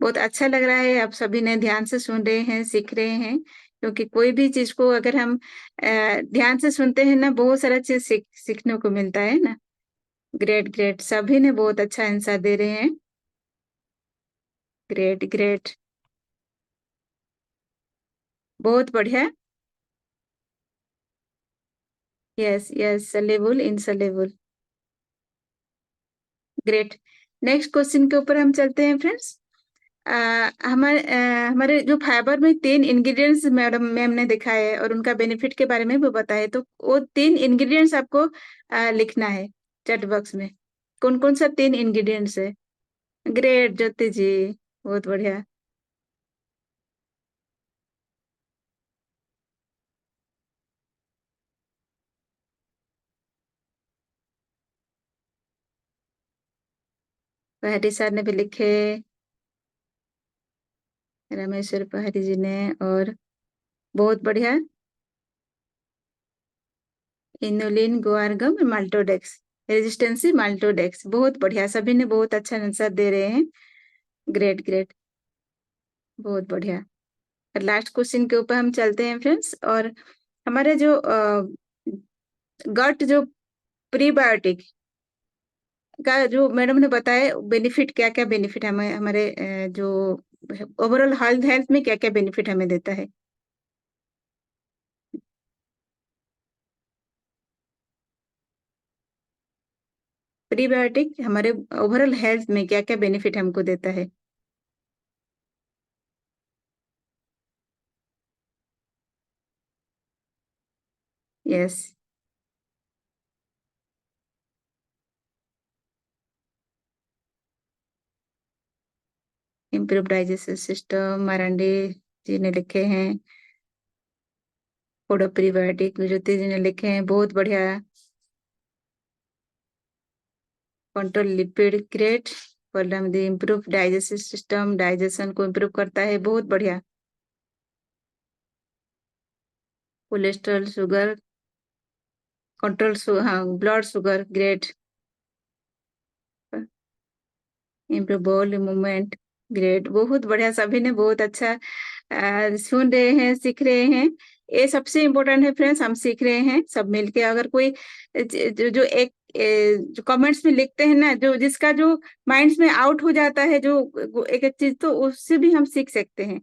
बहुत अच्छा लग रहा है, आप सभी ने ध्यान से सुन रहे हैं, सीख रहे हैं, क्योंकि कोई भी चीज को अगर हम ध्यान से सुनते हैं ना, बहुत सारा चीज सीखने को मिलता है ना। ग्रेट ग्रेट, सभी ने बहुत अच्छा आंसर दे रहे हैं। ग्रेट ग्रेट, बहुत बढ़िया। Yes yes, soluble, insoluble, great. Next question के ऊपर हम चलते हैं फ्रेंड्स। हमारे जो फाइबर में तीन इंग्रेडिएंट्स मैडम मैम ने दिखाए है और उनका बेनिफिट के बारे में भी बताए, तो वो तीन इंग्रेडिएंट्स आपको लिखना है चैट बॉक्स में। कौन कौन सा तीन इंग्रेडिएंट्स है। ग्रेट ज्योति जी, बहुत बढ़िया। पहरी सर ने भी लिखे, रामेश्वर पहरी जी ने, और बहुत बढ़िया, इनुलिन, गोआर्गम, माल्टोडेक्स, रेजिस्टेंसी माल्टोडेक्स, बहुत बढ़िया, सभी ने बहुत अच्छा आंसर दे रहे हैं। ग्रेट ग्रेट, बहुत बढ़िया। और लास्ट क्वेश्चन के ऊपर हम चलते हैं फ्रेंड्स। और हमारे जो गट जो प्रीबायोटिक का जो मैडम ने बताया बेनिफिट, क्या क्या बेनिफिट हमें हमारे जो ओवरऑल हेल्थ हेल्थ में क्या क्या बेनिफिट हमें देता है। प्रीबायोटिक हमारे ओवरऑल हेल्थ में क्या क्या बेनिफिट हमको देता है। Yes, improve digestive system, Marandi ji ने लिखे हैं। फूड प्रीबायोटिक ज्योति जी ने लिखे हैं, बहुत बढ़िया। Control lipid, great. Problem the improve digestive system, digestion को इम्प्रूव करता है, बहुत बढ़िया। कोलेस्ट्रॉल, शुगर कंट्रोल, हाँ blood sugar, great. Improve ball movement, great, बहुत बढ़िया, सभी ने बहुत अच्छा सुन रहे हैं, सीख रहे हैं। ये सबसे इम्पोर्टेंट है फ्रेंड्स, हम सीख रहे हैं सब मिलके। अगर कोई जो एक जो कमेंट्स में लिखते हैं ना, जो जिसका जो माइंड्स में आउट हो जाता है जो एक एक चीज, तो उससे भी हम सीख सकते हैं।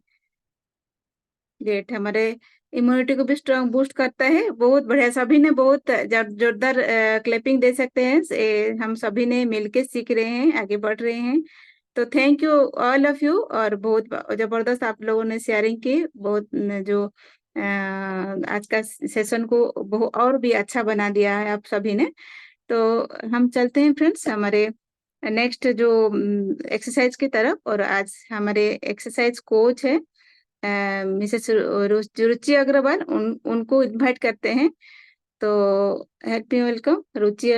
ग्रेट, हमारे इम्यूनिटी को भी स्ट्रांग बूस्ट करता है। बहुत बढ़िया, सभी ने बहुत जोरदार क्लैपिंग दे सकते हैं। हम सभी ने मिलके सीख रहे हैं, आगे बढ़ रहे हैं। तो thank you all of you. और बहुत जबरदस्त आप लोगों ने शेयरिंग की। बहुत जो आज का सेशन को बहुत और भी अच्छा बना दिया है आप सभी ने। तो हम चलते हैं फ्रेंड्स हमारे नेक्स्ट जो एक्सरसाइज की तरफ। और आज हमारे एक्सरसाइज कोच है मिसेस रुचि अग्रवाल, उनको इनवाइट करते हैं। तो help me welcome Ruchi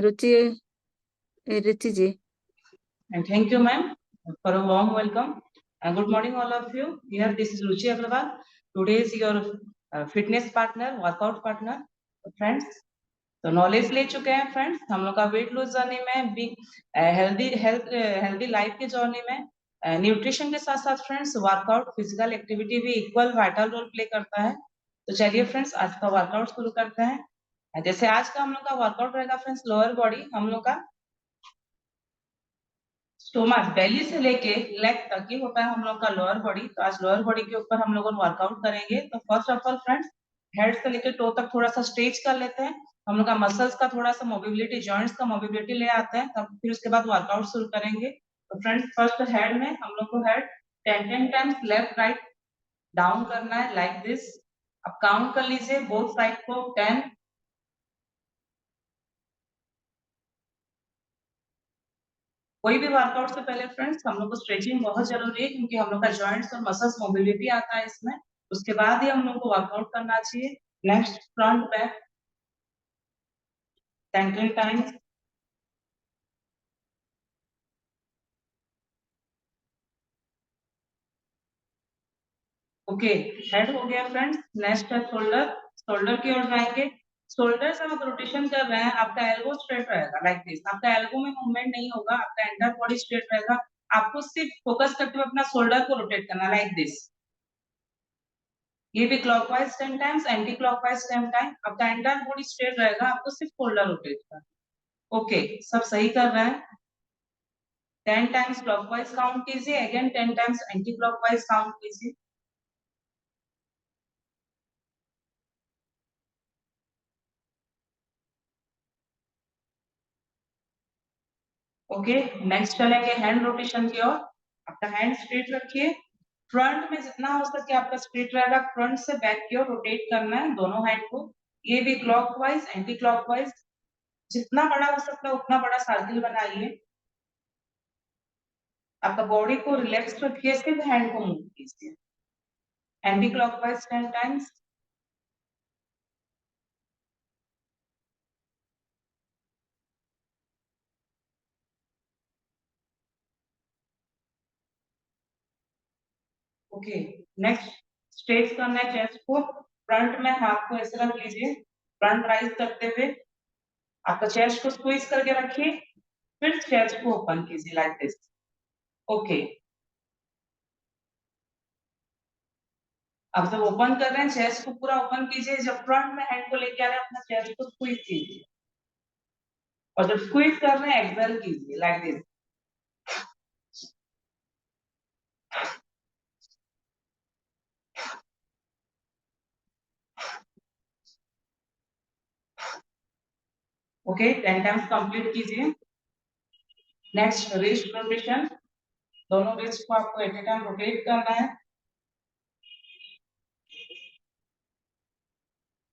Ruchi Ruchi ji. And thank you, ma'am, for a warm welcome. And good morning, all of you. Here, this is Ruchi Agarwal. Today is your fitness partner, workout partner, friends. तो knowledge ले चुके हैं friends हम लोग का weight loss journey में भी, healthy life की जर्नी में न्यूट्रिशन के साथ साथ फ्रेंड्स वर्कआउट फिजिकल एक्टिविटी भी इक्वल वाइटल रोल प्ले करता है। तो चलिए फ्रेंड्स आज का वर्कआउट शुरू करते हैं। जैसे आज का हम लोग का वर्कआउट रहेगा फ्रेंड्स, लोअर बॉडी हम लोग का स्टोमक बेली से लेके लेग तक ही होता है हम लोग का लोअर बॉडी। तो आज लोअर बॉडी के ऊपर हम लोग वर्कआउट करेंगे। तो first of all friends, head से लेके टो तक थोड़ा सा स्ट्रेच कर लेते हैं। हम लोग का मसल्स का थोड़ा सा मोबिलिटी, जॉइंट्स का मोबिलिटी ले आते हैं, तब फिर उसके बाद वर्कआउट शुरू करेंगे। तो फ्रेंड्स फर्स्ट हेड में हम लोग को head 10 times left write down करना है लाइक दिस। अब काउंट कर लीजिए बोथ साइड को 10। कोई भी वर्कआउट से पहले फ्रेंड्स हम लोग को स्ट्रेचिंग बहुत जरूरी है, क्योंकि हम लोग का जॉइंट्स और मसल्स मोबिलिटी आता है इसमें। उसके बाद ही हम लोग को वर्कआउट करना चाहिए। Next front back 10 times. Okay, head हो गया फ्रेंड्स। नेक्स्ट है शोल्डर। शोल्डर की ओर जाएंगे। शोल्डर से आप रोटेशन कर रहे हैं, आपका एल्बो स्ट्रेट रहेगा लाइक दिस। आपका एल्बो में मूवमेंट नहीं होगा, आपका एंटायर बॉडी स्ट्रेट रहेगा। आपको सिर्फ फोकस करते हुए अपना शोल्डर को रोटेट करना लाइक दिस। ये भी clockwise 10 times, anti clockwise 10 time. आपका एंटायर बॉडी स्ट्रेट रहेगा, आपको सिर्फ शोल्डर रोटेट करना। ओके, सब सही कर रहे हैं। 10 टाइम्स क्लॉकवाइज काउंट कीजिए, again 10 times anti clockwise count कीजिए। ओके, नेक्स्ट चलेंगे हैंड रोटेशन की ओर। आपका हैंड स्ट्रेट रखिए। फ्रंट में जितना हो सके आपका स्ट्रेट रहेगा। फ्रंट से बैक की ओर रोटेट करना है दोनों हैंड को। ये भी क्लॉकवाइज एंटी क्लॉकवाइज, जितना बड़ा हो सकता है उतना बड़ा सर्किल बनाइए। आपका बॉडी को रिलैक्स रखिए, सिर्फ हैंड को मूव कीजिए। Anti clockwise 10 times. Okay, next stretch करना है चेस्ट को। फ्रंट में हाथ को ऐसे रख लीजिए, फ्रंट राइज करते हुए आपका चेस्ट को स्क्वीज करके रखिए। फिर चेस्ट को ओपन कीजिए लाइक दिस। ओके, अब जब ओपन कर रहे हैं चेस्ट को पूरा ओपन कीजिए। जब फ्रंट में हैंड को लेके आ रहे हैं अपना चेस्ट को स्क्वीज कीजिए, और जब स्क्वीज कर रहे हैं एक्सेल कीजिए like this. Okay, 10 times complete कीजिए। Next wrist rotation. दोनों रिस्ट को आपको एट ए टाइम रोटेट करना है।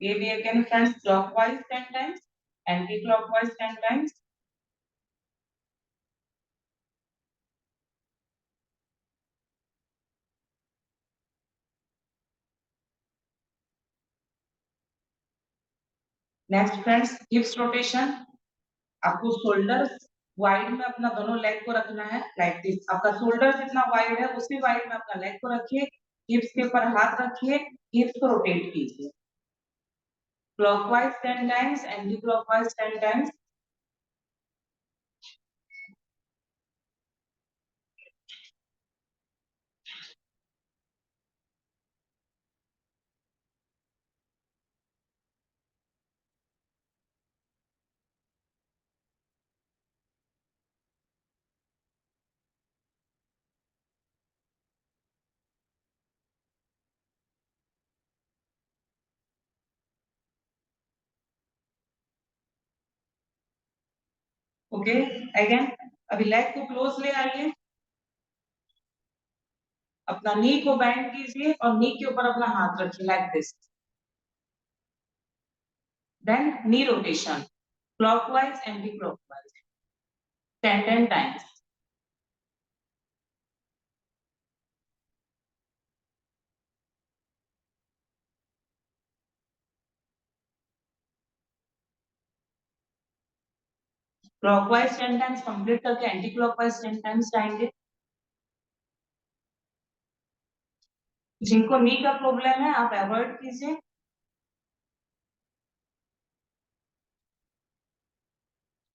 ये भी again friends clockwise 10 times, anti clockwise 10 times. Next friends हिप्स rotation. आपको शोल्डर वाइड में अपना दोनों लेग को रखना है लाइक दिस। आपका शोल्डर जितना वाइड है उसी वाइड में अपना लेग को रखिए। हिप्स के ऊपर हाथ रखिए, हिप्स को रोटेट कीजिए। Clockwise 10 times, anti clockwise 10 times. Okay, again अभी लेग को क्लोज ले आइए, अपना नी को बैंड कीजिए और नी के ऊपर अपना हाथ रखिए like this. Then knee rotation clockwise anti clockwise 10 times. Clockwise 10 times complete करके एंटी क्लॉकवाइज 10 टाइम्स जाएंगे। जिनको नी का प्रॉब्लम है आप अवॉइड कीजिए।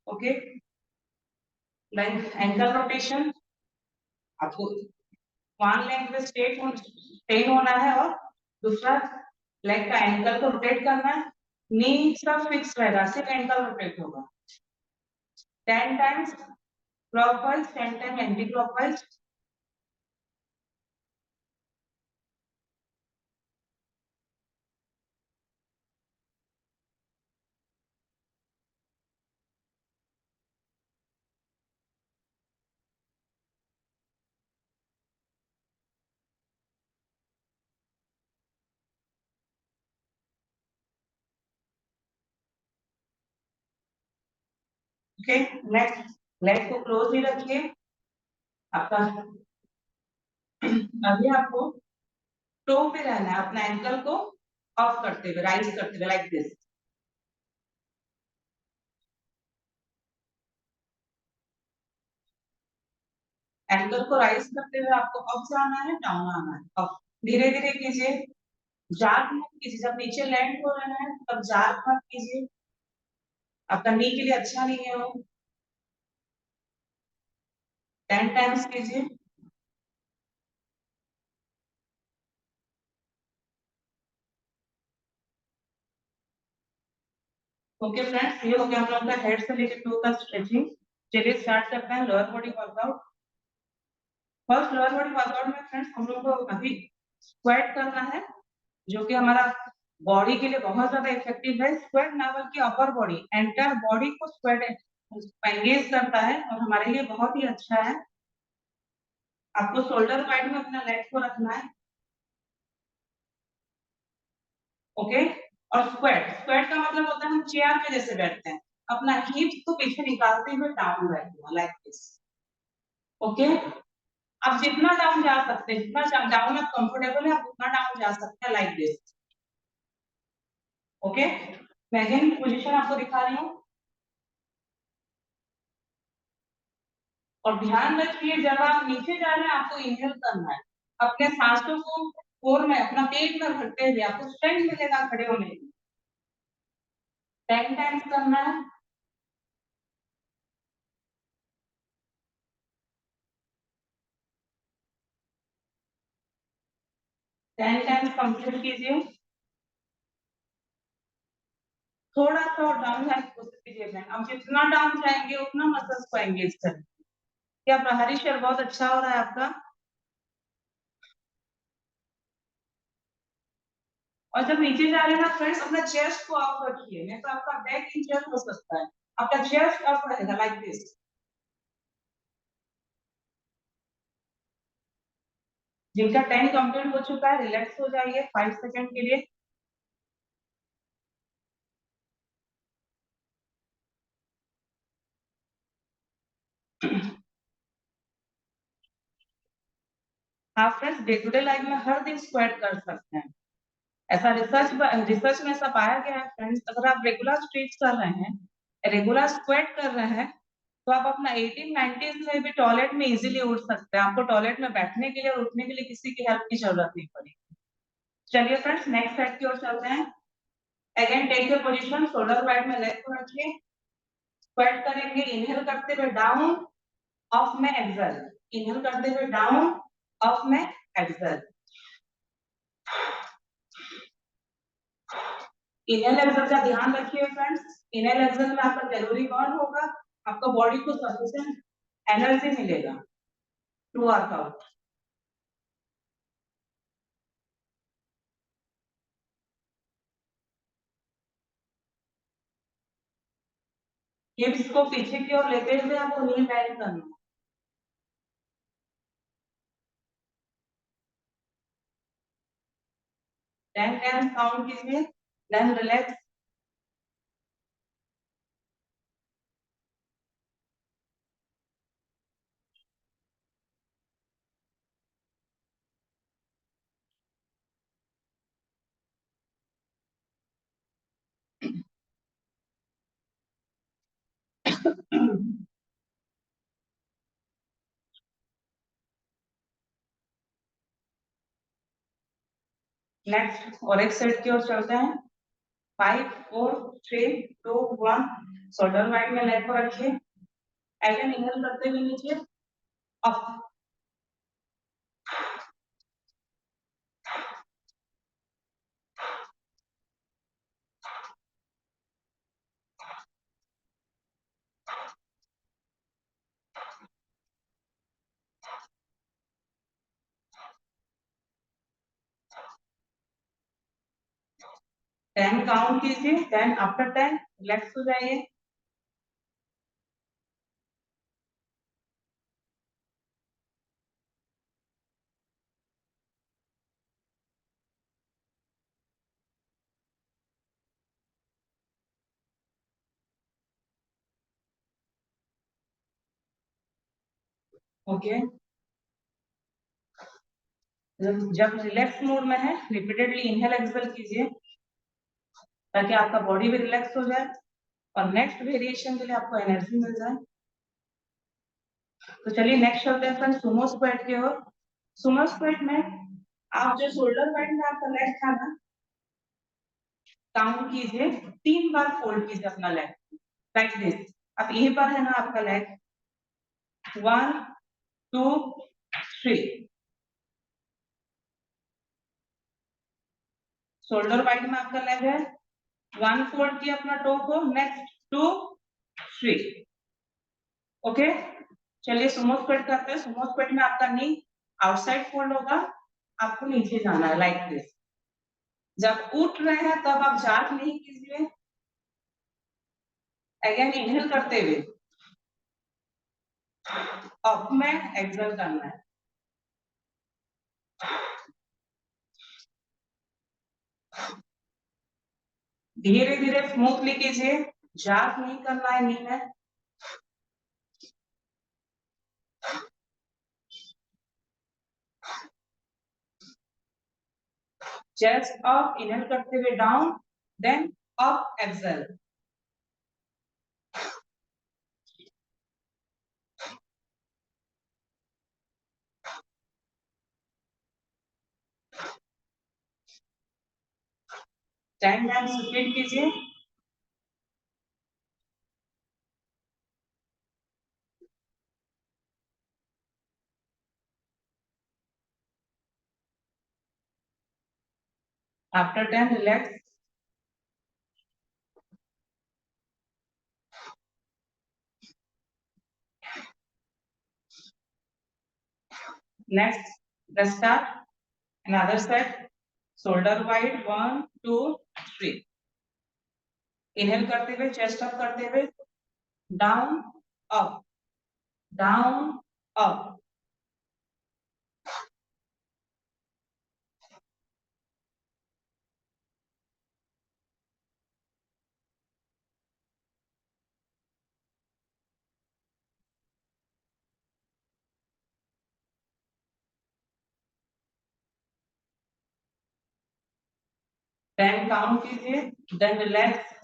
ओके, लाइक एंकल रोटेशन आपको वन लेग में स्ट्रेट होना है और दूसरा लेग का एंकल को रोटेट करना है। नी सब फिक्स रहेगा, सिर्फ एंकल रोटेट होगा। 10 times clockwise, 10 time anti clockwise. Okay, next leg को क्लोज ही रखिए आपका। अभी आपको टो पे रहना है, अपना एंकल को ऑफ करते हुए, राइज करते हुए लाइक दिस। एंकल को राइज करते हुए आपको अप जाना है, डाउन आना है, अप। धीरे धीरे कीजिए, जाग मत कीजिए। जब नीचे लैंड हो रहा है तब जाग मत कीजिए, आपका नी के लिए अच्छा नहीं है वो। 10 टाइम्स कीजिए। ओके फ्रेंड्स, ये हो गया हम लोग का हेड से लेकर टो का स्ट्रेचिंग। चलिए स्टार्ट करते हैं lower body workout. First lower body workout में फ्रेंड्स हम लोग को अभी स्क्वाट करना है, जो कि हमारा बॉडी के लिए बहुत ज्यादा इफेक्टिव है। स्क्वाट ना बल्कि अपर बॉडी, एंटायर बॉडी को स्क्वाट एंगेज करता है और हमारे लिए बहुत ही अच्छा है। आपको शोल्डर वाइड में अपना लेग को रखना है। ओके, और स्क्वाट, स्क्वाट का मतलब होता है हम चेयर पे जैसे बैठते हैं, अपना हिप्स को पीछे निकालते हुए डाउन बैठना लाइक दिस। ओके, आप जितना डाउन जा सकते हैं, जितना डाउन आप कंफर्टेबल है आप उतना डाउन जा सकते हैं लाइक दिस। ओके, मैं अगेन पोजीशन आपको दिखा रही हूँ और ध्यान रखिए जब आप नीचे जा रहे हैं आपको इनहेल करना है। अपने सांसों को कोर में, अपना पेट में भरते हुए आपको स्ट्रेंथ मिलेगा खड़े होने में। 10 टाइम्स करना है। टेन टाइम्स कंप्लीट कीजिए। थोड़ा सा और डाउन जाने की कोशिश कीजिए। अब जितना डाउन जाएंगे उतना मसल्स को एंगेज करें। क्या बाहरी शेयर बहुत अच्छा हो रहा है आपका? और जब नीचे जा रहे हैं ना फ्रेंड्स, अपना चेस्ट को अप रखिए, नहीं तो आपका बैक इंजर हो सकता है। आपका चेस्ट अप रहेगा लाइक दिस। जिनका 10 कंप्लीट हो चुका है रिलैक्स हो जाइए 5 सेकंड के लिए। आप friends day to day life में हर दिन स्क्वाट कर सकते हैं। ऐसा रिसर्च में ऐसा पाया गया है फ्रेंड्स, अगर आप रेगुलर स्ट्रेच कर रहे हैं, रेगुलर स्क्वाट कर रहे हैं, तो आप अपना 18-19 में भी टॉयलेट में इजीली उठ सकते हैं। आपको टॉयलेट में बैठने के लिए और उठने के लिए किसी की हेल्प की जरूरत नहीं पड़ेगी। चलिए फ्रेंड्स नेक्स्ट सेट की ओर चलते हैं। Again take your position, shoulder wide में लेग को रखिए। स्क्वाट करेंगे, इनहेल करते हुए डाउन, अप में एक्सेल। इनहेल करते हुए डाउन, अप में एक्सेल। इनहेल एक्सेल का ध्यान रखिए फ्रेंड्स। इनहेल एक्सेल में आपका कैलोरी बर्न होगा, आपका बॉडी को सफिशिएंट एनर्जी मिलेगा टू वर्कआउट। हिप्स को पीछे की ओर लेते हुए आपको नी बेंड करना है। Then काउंट कीजिए, then रिलैक्स। नेक्स्ट और एक साइड की ओर चलते हैं। 5 4 3 2 1 शोल्डर वाइड में लेग को रखिए। अगेन इनहेल करते हुए नीचे अप। टेन काउंट कीजिए, देन आफ्टर 10 रिलैक्स हो जाइए। ओके, जब रिलैक्स मोड में है रिपीटेडली इनहेल एक्सहेल कीजिए ताकि आपका बॉडी भी रिलैक्स हो जाए और नेक्स्ट वेरिएशन के लिए आपको एनर्जी मिल जाए। तो चलिए नेक्स्ट चलते हैं फ्रेंड्स सुमो स्क्वाट की ओर। सुमो स्क्वाट में आप जो शोल्डर वाइड में आपका लेग था ना, काउंट कीजिए, 3 बार फोल्ड कीजिए अपना लेग लाइक दिस। अब यहीं पर है ना आपका लेग, 1 2 3। शोल्डर वाइड में आपका लेग है, 1 फोल्ड किया अपना टो को, नेक्स्ट 2 3। ओके, चलिए सुमो स्क्वाट करते हैं। सुमो स्क्वाट में आपका नी आउटसाइड फोल्ड होगा, आपको नीचे जाना है लाइक दिस। जब उठ रहे हैं तब आप जांच नहीं कीजिए। अगेन इनहेल करते हुए अप में एक्सहेल करना है। धीरे धीरे स्मूथली कीजिए, जांच नहीं करना है नी में। चेस्ट अप, इनहेल करते हुए down, then up exhale. Time time repeat कीजिए। After 10 relax. Next let's start another set, shoulder wide, 1 2 3। Inhale करते हुए चेस्ट अप करते हुए down up down up. Then count कीजिए, देन रिलैक्स।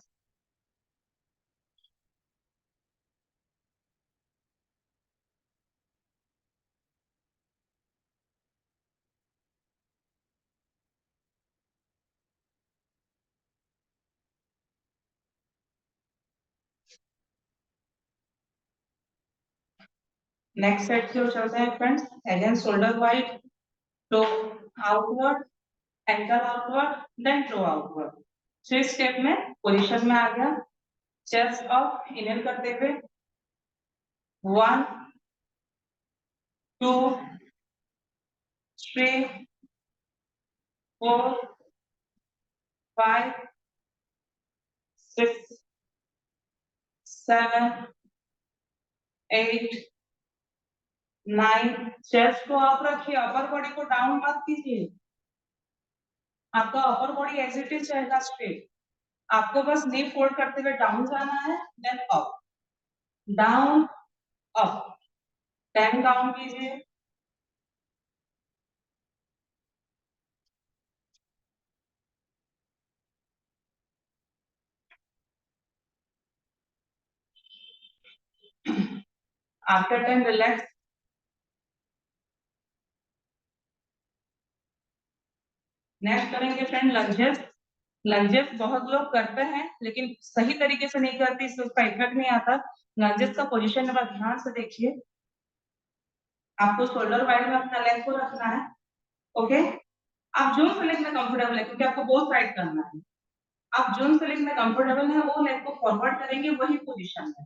नेक्स्ट सेट की ओर चलते हैं friends. Again shoulder wide, toe outward, ankle outward, then toe outward. 3 step में पोजीशन में आ गया। चेस्ट अप, इनहेल करते हुए 1 2 3 4 5 6 7 8 9। चेस्ट को अप रखिए, अपर बॉडी को डाउन मत कीजिए। आपका upper body as it is रहेगा स्ट्रेट। आपको बस नी फोल्ड करते हुए डाउन जाना है, then up, down, up. 10 down कीजिए। After 10 relax. नेक्स्ट करेंगे फ्रेंड लंजेस। लंजेस बहुत लोग करते हैं लेकिन सही तरीके से नहीं करते, इससे उसका इफेक्ट नहीं आता। लंजेस का पोजीशन नंबर ध्यान से देखिए। आपको शोल्डर वाइड में अपना लेग को रखना है। ओके, आप जो से लेग में कंफर्टेबल है, क्योंकि आपको बोथ साइड करना है। आप जो से लेग में कंफर्टेबल है वो लेग को फॉरवर्ड करेंगे, वही पोजीशन है,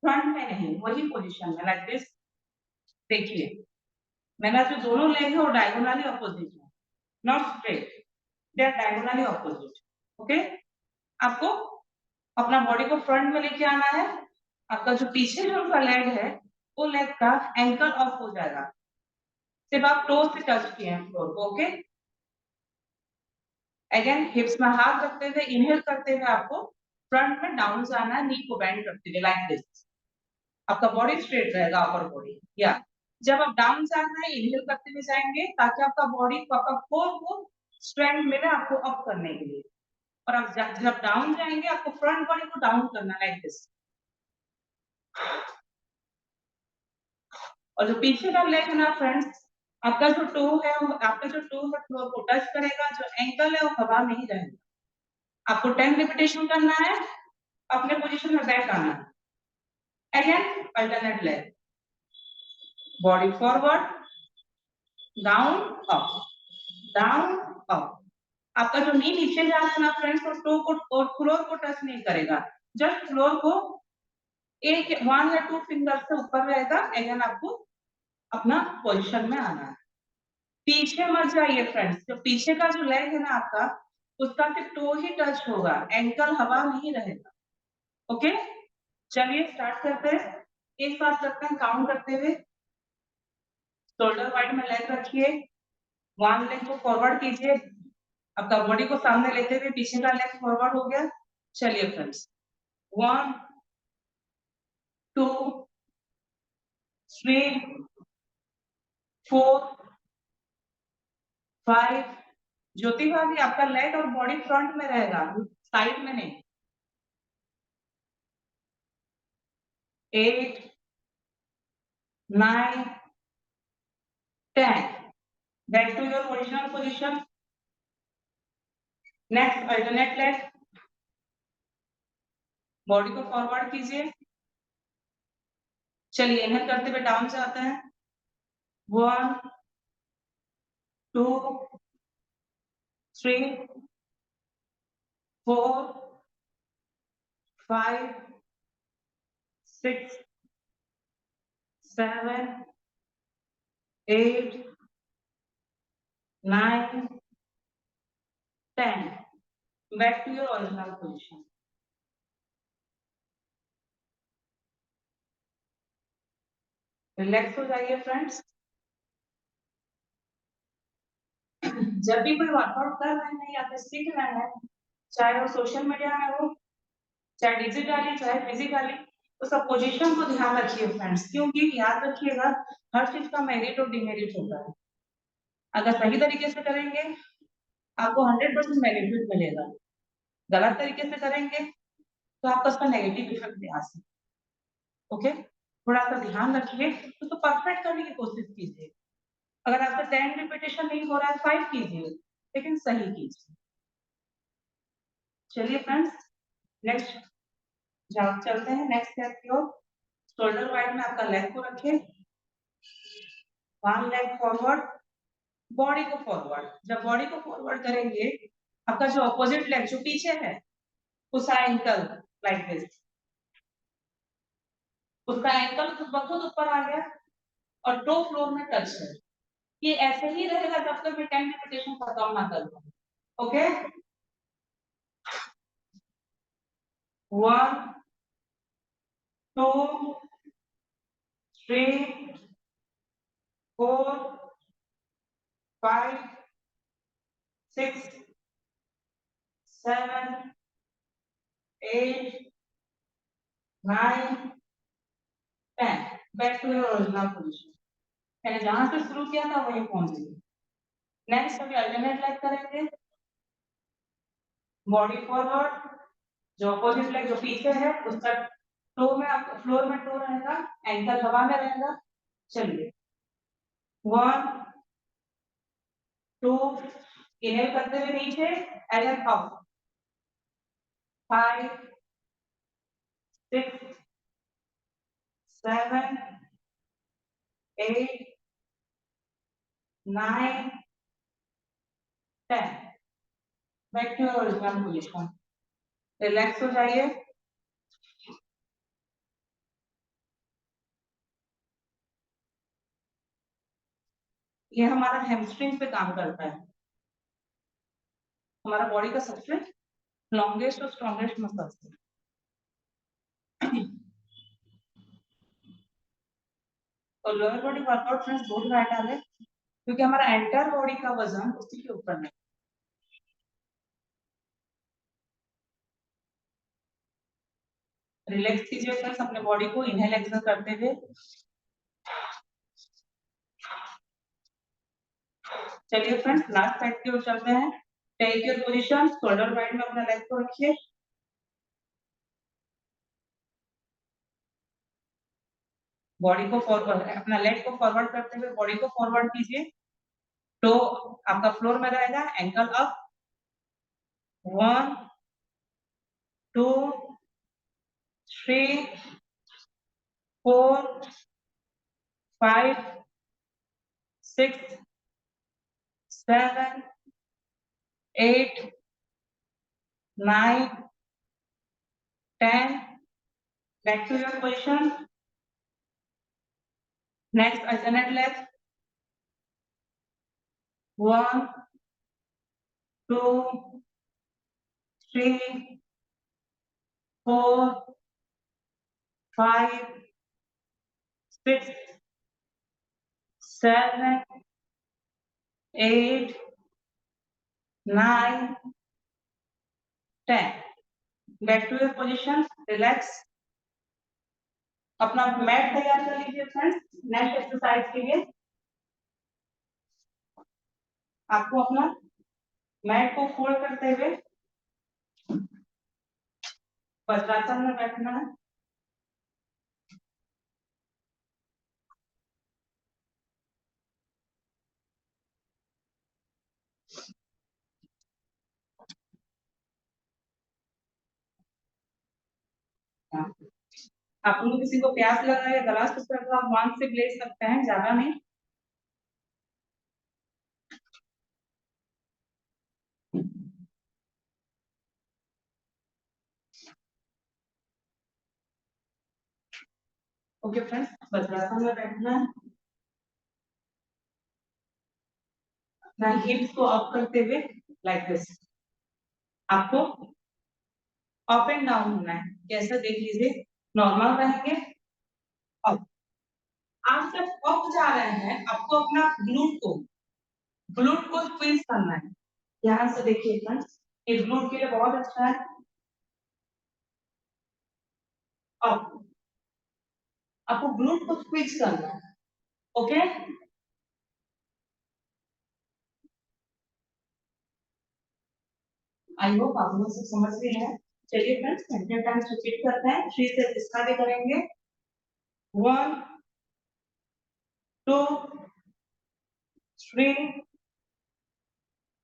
फ्रंट में नहीं, वही पोजीशन है, लाइक दिस। देखिए मैंने जो दोनों लेग है वो डायगोनली अपोजिट है, not straight, they are diagonally opposite. Okay, आपको अपना बॉडी को फ्रंट में लेके आना है। आपका जो पीछे जो का लेग है वो लेग का एंकल ऑफ हो जाएगा, सिर्फ आप टो से टच किए हैं फ्लोर को। ओके, अगेन हिप्स में हाथ रखते हुए इनहेल करते हुए आपको फ्रंट में डाउन जाना है, नी को बेंड करते हुए लाइक दिस। आपका बॉडी स्ट्रेट रहेगा, अपर बॉडी। या जब आप डाउन जाना है इनहेल करते हुए जाएंगे ताकि आपका बॉडी को, आपका कोर को स्ट्रेंथ मिले आपको अप करने के लिए। और आप जब डाउन जाएंगे आपको फ्रंट बॉडी को डाउन करना लाइक दिस। और जो पीछे का लेग है ना फ्रेंड्स, आपका जो टो है फ्लोर को टच करेगा, जो एंकल है वो हवा में ही रहेगा। आपको 10 रिपीटेशन करना है, अपने पोजीशन में बैक आना है। Again alternate leg, body forward, down up, down up. आपका जो नी नीचे जा रहा है ना फ्रेंड्स, तो टो को और फ्लोर को टच नहीं करेगा, जस्ट फ्लोर को एक 1 या 2 फिंगर से ऊपर रहेगा। अगेन आपको अपना पोजीशन में आना है। पीछे मत जाइए फ्रेंड्स, जो पीछे का जो लेग है ना आपका, उसका सिर्फ टो ही टच होगा, एंकल हवा नहीं रहेगा। ओके, चलिए स्टार्ट करते हैं। एक साथ करते हैं काउंट करते हुए। शोल्डर वाइड में लेग रखिए, वन लेग को फॉरवर्ड कीजिए, आपका बॉडी को सामने लेते हुए पीछे का लेग फॉरवर्ड हो गया। चलिए फ्रेंड्स, 1 2 3 4 5। ज्योति भाभी आपका लेग और बॉडी फ्रंट में रहेगा, साइड में नहीं। 8 9 10। Back to your original position. Next alternate leg, body को फॉरवर्ड कीजिए। चलिए इनहेल करते हुए डाउन से आते हैं। 1 2 3 4 5 6 7 8 9 10। Back to your original position. Relax हो जाइए फ्रेंड्स। जब भी कोई वर्कआउट कर रहे हैं या फिर सीख रहे हैं, चाहे वो सोशल मीडिया में हो, चाहे डिजिटली चाहे फिजिकली, तो सब पोजीशन को ध्यान रखिए फ्रेंड्स, क्योंकि याद रखिएगा हर चीज का मेरिट और डिमेरिट होता है। अगर सही तरीके से करेंगे आपको 100% बेनिफिट मिलेगा, गलत तरीके से करेंगे तो आपका उसका नेगेटिव इफेक्ट भी आ सकता है। ओके, थोड़ा सा ध्यान रखिए, उसको परफेक्ट करने की कोशिश कीजिए। अगर आपका 10 रिपीटेशन नहीं हो रहा है 5 कीजिए, लेकिन सही कीजिए। चलिए फ्रेंड्स, नेक्स्ट चलते हैं नेक्स्ट स्टेप की ओर। शोल्डर वाइड में आपका लेग को रखिए, वन लेग फॉरवर्ड, बॉडी को फॉरवर्ड। जब बॉडी को फॉरवर्ड करेंगे आपका जो अपोजिट लेग जो पीछे है उसका एंकल लाइक दिस, उसका एंकल बहुत ऊपर आ गया और टो फ्लोर में टच है। ये ऐसे ही रहेगा जब तक मैं 10 रिपीटेशन खत्म ना कर दूं। Okay, 1 2, 3, 4, 5, 6, 7, 8, 9, 10. Back to your original position. मैंने जहां से शुरू किया था वहीं पहुंच गई. नेक्स्ट अभी अल्टरनेट लेग करेंगे. बॉडी फॉरवर्ड, जो अपोजिट लेग जो पीछे है उसका टो में आपका फ्लोर में टो रहेगा, एंकल हवा में रहेगा. चलिए 1, 2, इनहेल करते हुए नीचे, and up. 5, 6, 7, 8, 9, 10. Back to your original position. Relax हो जाइए. ये हमारा हैमस्ट्रिंग पे काम करता है. हमारा बॉडी का सबसे लॉन्गेस्ट और स्ट्रॉन्गेस्ट मसल्स है. तो लोअर बॉडी वर्कआउट फ्रेंड्स बहुत वाइटल है क्योंकि हमारा एंटायर बॉडी का वजन उसी के ऊपर है. रिलैक्स कीजिए फ्रेंड्स अपने बॉडी को इनहेल एक्सहेल करते हुए. चलिए फ्रेंड्स लास्ट साइड की ओर चलते हैं. Take your position, shoulder wide में अपना लेग को रखिए. बॉडी को फॉरवर्ड, अपना लेग को फॉरवर्ड करते हुए बॉडी को फॉरवर्ड कीजिए. तो आपका फ्लोर में रहेगा, ankle up. 1, 2, 3, 4, 5, 6, 7, 8, 9, 10. Back to your position. Next alternate leg. 1, 2, 3, 4, 5, 6, 7, 8, 9, 10. Back to your position. Relax. अपना मैट तैयार कर लीजिए फ्रेंड्स. नेक्स्ट एक्सरसाइज के लिए आपको अपना मैट को फोल्ड करते हुए वज्रासन में बैठना है. आप लोग किसी को प्यास लगा है या गला सूखा है तो आप मांग से ले सकते हैं, ज्यादा नहीं. ओके फ्रेंड्स, वज्रासन में बैठना है. अपना हिप्स को अप करते हुए लाइक दिस. आपको अप एंड डाउन होना है. कैसा देख लीजिए. नॉर्मल रहेंगे. अप. आप जब अप जा रहे हैं आपको अपना ग्लूट को स्क्वीज करना है. ध्यान से देखिए फ्रेंड्स, ये ग्लूट के लिए बहुत अच्छा है. अप. आपको ग्लूट को स्क्वीज करना है. ओके. आई होप आप लोग सब समझ गए हैं. चलिए फ्रेंड्स 10 टाइम्स रिपीट करते हैं. 3 से इसका भी करेंगे. 1, 2, 3,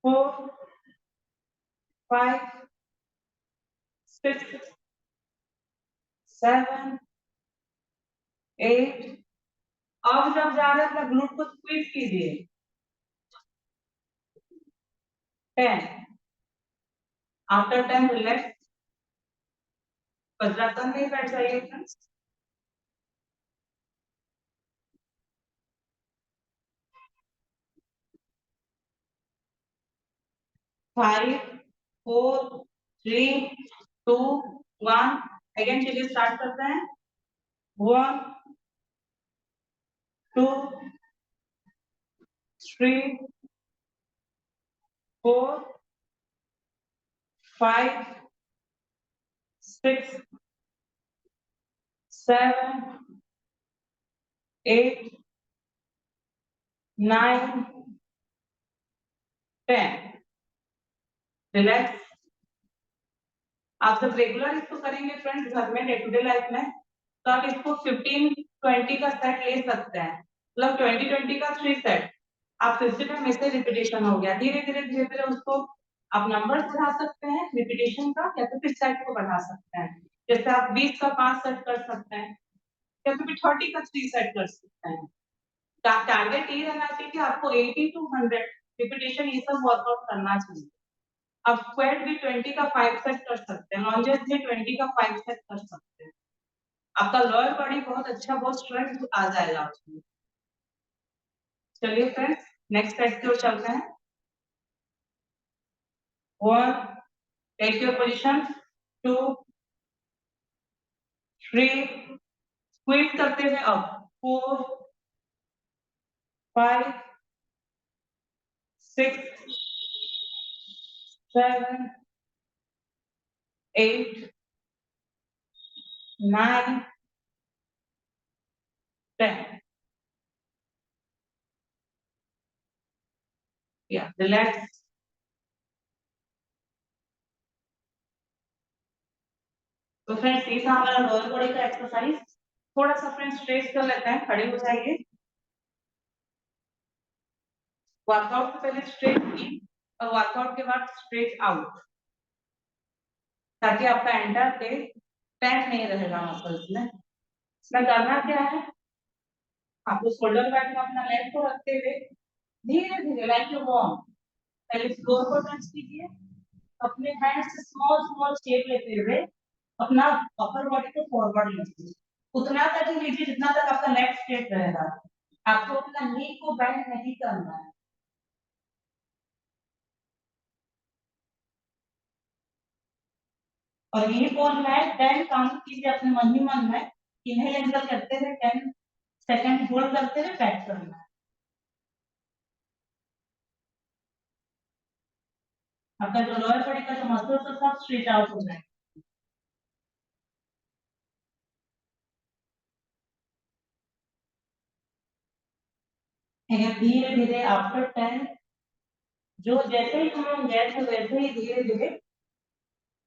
4, 5, 6, 7, 8. अब जब जा रहे हैं अपना ग्लूट को स्क्वीज कीजिए. 10. After 10 relax. वज्रासन में बैठ जाइए फ्रेंड्स. 5, 4, 3, 2, 1. अगेन चलिए स्टार्ट करते हैं. 1 2 3 4 5 6 7 8 9 10 रिलैक्स। आप जब रेगुलर इसको करेंगे फ्रेंड्स घर में डे टू डे लाइफ में, तो आप इसको 15-20 का सेट ले सकते हैं, मतलब 20-20 का 3 सेट। आप 50 में से रिपीटेशन हो गया, धीरे धीरे उसको आप नंबर बढ़ा सकते हैं रिपीटेशन का, या तो फिर सेट को बढ़ा सकते हैं। जैसे आप 20 का 5 सेट कर सकते हैं, या फिर 30 का 3 सेट कर सकते हैं। टारगेट ये रहना चाहिए कि आपको 80 to 100 रिपीटेशन ये सब वर्कआउट करना चाहिए। आप स्क्वाट भी 20 का 5 सेट कर सकते हैं, लॉन्जेस भी 20 का 5 सेट कर सकते हैं। आपका लोअर बॉडी बहुत अच्छा, बहुत स्ट्रेंथ आ जाएगा उसमें। चलिए फ्रेंड्स नेक्स्ट सेट की ओर चलते हैं। 1 टेक योर पोजीशन, 2 3 स्क्वीज करते हुए अप, 4 5 6 7 8 9 10 या रिलैक्स। तो फ्रेंड्स ये था हमारा लोअर बॉडी का एक्सरसाइज। थोड़ा सा फ्रेंड्स स्ट्रेच कर लेते हैं, खड़े हो जाइए। वर्कआउट से पहले स्ट्रेच इन और वर्कआउट के बाद स्ट्रेच आउट, ताकि आपका एंटायर डे टेंस नहीं रहेगा मसल्स में। इसमें करना क्या है, आपको शोल्डर पैड में अपना लेग को रखते हुए धीरे धीरे लाइक यू वार्म, पहले फ्लोर को टच कीजिए, अपने हैंड से स्मॉल स्मॉल शेप लेते हुए अपना अपर बॉडी को फॉरवर्ड लीजिए, उतना तक ही लीजिए जितना तक आपका लेग स्ट्रेट रहेगा। आपको अपना नी को बेंड नहीं करना है। और ये पोज में 10 काउंट कीजिए अपने मन ही मन में, इनहेल एक्सहेल करते हुए 10 सेकंड होल्ड करते हुए बैक करना है। आपका जो लोअर बॉडी का जो मसल्स है सब स्ट्रेच आउट हो जाएगा। धीरे धीरे आफ्टर 10 जो जैसे ही हम गए थे वैसे ही धीरे धीरे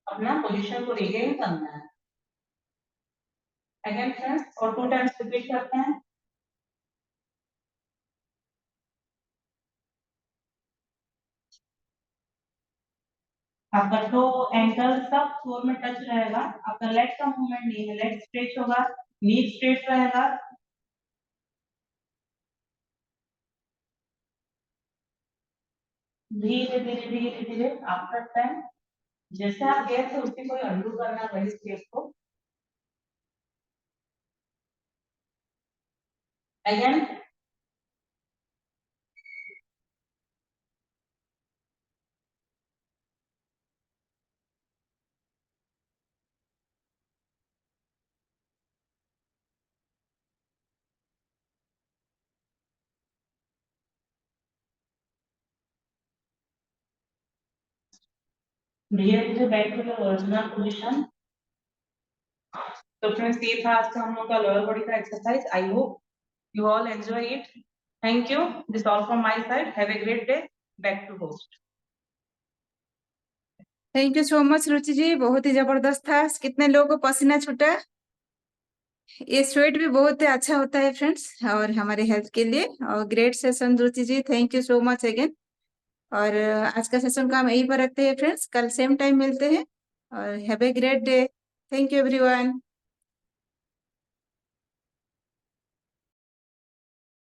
अपना पोजीशन को रिगेन करना है। अगेन फ्रेंड्स और 2 टाइम्स रिपीट करते हैं। आपका टो एंकल सब फ्लोर में टच रहेगा, आपका लेग का मूवमेंट नहीं है, लेग स्ट्रेच होगा, नी स्ट्रेट रहेगा। धीरे धीरे धीरे धीरे आफ्टर 10 जैसे आप गए थे उसी को अंडू करना वही स्टेप को। अगेन धीरे धीरे back to the original position. तो फ्रेंड्स ये था आज का हम लोग का लोअर बॉडी का exercise. I hope you all enjoy it. Thank you, this all from my side. Have a great day. Back to host. Thank you so much Ruchi ji, बहुत ही जबरदस्त था। कितने लोगों को पसीना छूटा। ये स्वेट भी बहुत अच्छा होता है फ्रेंड्स, और हमारे हेल्थ के लिए। और great session Ruchi ji, thank you so much again. और आज का सेशन को हम यहीं पर रखते हैं फ्रेंड्स, कल सेम टाइम मिलते हैं। और have a great day. Thank you everyone.